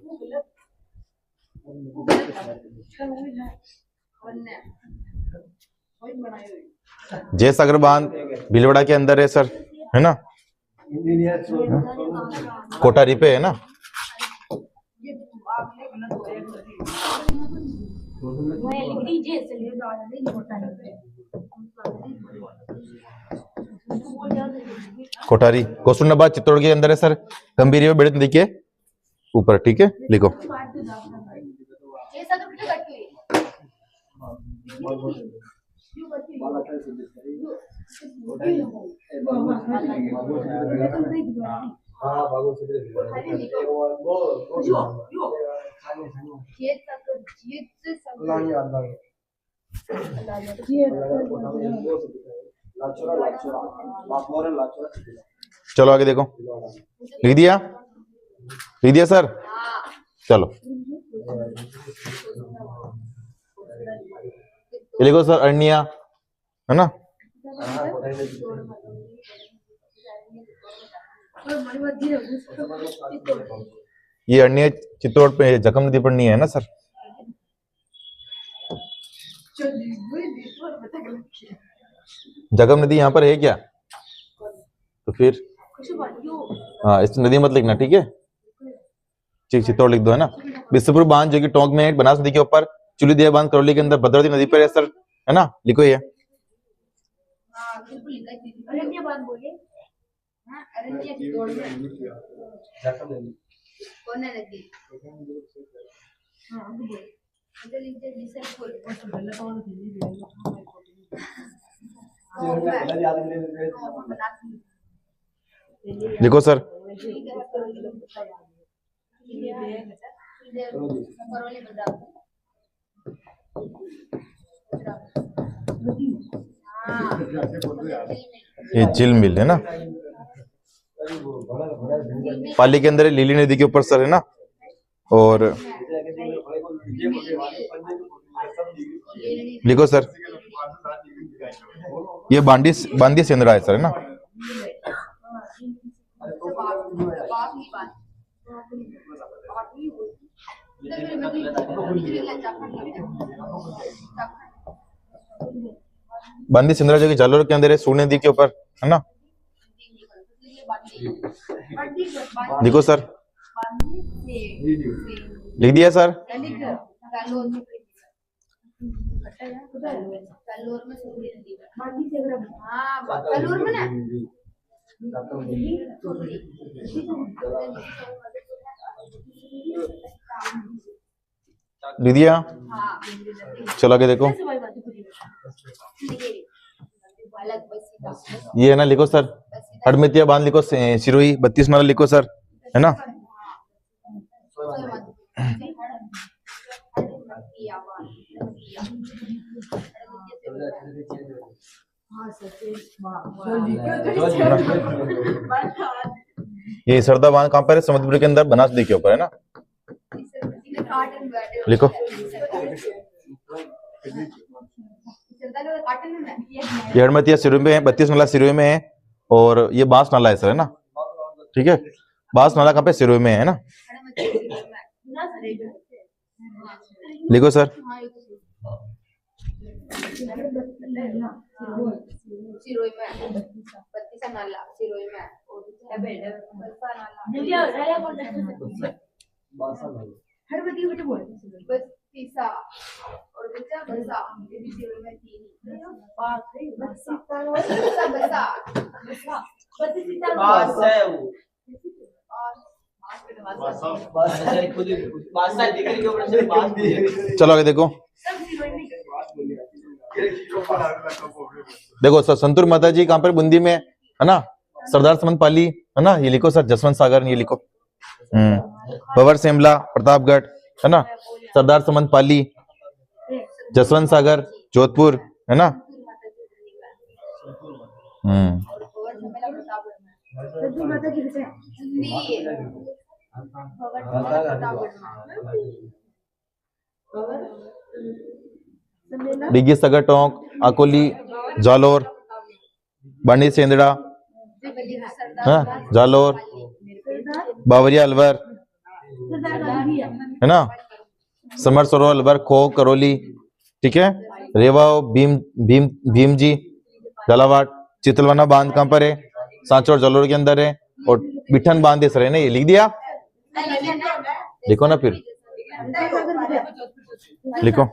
जय सागर बांध भिलवाड़ा के अंदर है सर, है ना। कोटारी पे है ना। कोठारी कोसुंडाबाद चित्तौड़ के अंदर है सर, गंभीर बेड़े नदी के ऊपर, ठीक है। लिखो वाला का से हाँ बागो से वो ये तक जीत से सब लानी आता है लाचोरा लाचोरा लापोरे लाचोरा चलो आगे देखो, लिख दिया सर। चलो ये लिखो सर, अर्निया है ना। ये अर्निया चित्तौड़ पे जखम नदी पर नहीं है ना सर। जखम नदी यहाँ पर है क्या? तो फिर हाँ, इस नदी मत लिखना, ठीक है। चित्तौड़ लिख दो, है ना। बिस्पुर बांध जो कि टोंक में बनास नदी के ऊपर, चुलीदिया बांध करौली के अंदर भद्रावती नदी पर है सर, है ना। लिखो ये अरण्य बात बोलिए। हाँ, अरण्य की तोड़ में कौन है नदी? हाँ, अब बोल। मुझे लिखते लिसन खोल। लिखो सर। करौली बजाओ। ये झील मिल है ना, पाली के अंदर है, लीली नदी के ऊपर सर, है ना। और लिखो सर, ये बांदी सेंद्रा है सर, है ना। बांदी सेंद्रा जो कि जालोर के अंदर है, सूर्य नदी के ऊपर, है ना। लिखो सर। लिख दिया सर। लिख दिया। चलो आगे देखो, ये है ना। लिखो सर, हडमितिया बांध लिखो, सिरोही 32 नाला लिखो सर, है ना। ये सरदा बांध कहाँ पर है? समुद्र के अंदर, बनास नदी के ऊपर, है ना। लिखो ये हडमतिया सिरोही में है, 32 नाला सिरोही में है, और ये बांस नाला है सर, है ना। ठीक है, बांस नाला कहाँ पे? सिरोही में है ना। लिखो सर। सिरोही में 32 नाला सिरोही में हरबती बेटे बोल बस तीसा और बच्चा बसा ये भी सिरोही में 3 बात है बसा बसा बसा बास है वो चलो आगे देखो, देखो सर, संतूर माता जी कहाँ पर? बूंदी में, है ना। सरदार समंत पाली, है ना। ये लिखो सर, जसवंत सागर, ये लिखो। बवर सेमला प्रतापगढ़, है ना। सरदार समंत पाली, जसवंत सागर जोधपुर, है ना। डिग्गी सगर टोंक, अकोली, जालोर, बांडी सेंदड़ा, हाँ, जालोर, बावरिया अलवर, है ना। समर सरोवर अलवर, खोक करौली, ठीक है। रेवा भीम जी झालावाड़, चितलवाना बांध कहाँ पर है? सांचौर जालोर के अंदर है, और बिठन बांध सर, है ना। ये लिख दिया। लिखो ना फिर, लिखो।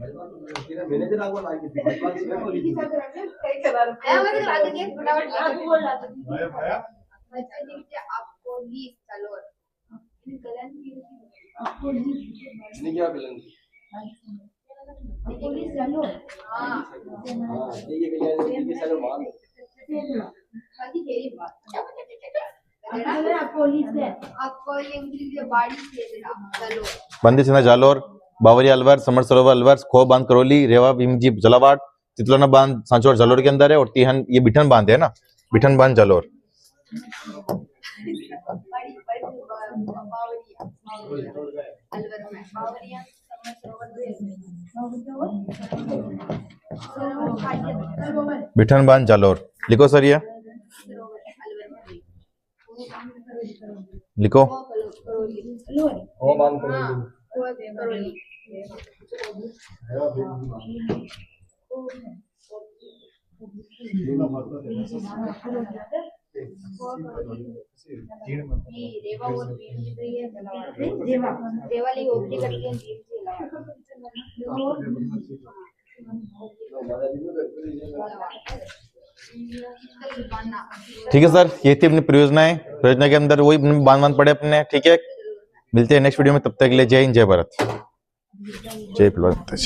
मैनेजर आगो ना किसी बात से बोली मतलब आगे के फटाफट आगे बोल रहा था भाया भाया बच्चे लिखते आपको लीज चलो नहीं क्या बिलन पुलिस चलो हां हां ठीक है ये सारे मान बाकी तेरी बात आपको लीज है आपको ये मुझे बाड़ी से देना चलो बंदी सेना जालोर, बावरिया अलवर, समर सरोवर अलवर, खो बांध करौली, रेवा भीमजी जलावाड़, चितलोना बांध सांचौर जालोर के अंदर है, और तिहन ये बिठन बांध है ना, बिठन बांध जालोर। बड़ी बावरिया अलवर में बावरिया बिठन बांध जालोर लिखो सर, ये लिखो। वो मान कर देवाली ओपी करके ठीक है सर, ये थी अपनी परियोजनाएं। परियोजना के अंदर वही बांध पड़े अपने, ठीक है। मिलते हैं नेक्स्ट वीडियो में, तब तक के लिए जय हिंद, जय भारत, जय प्रहलाद।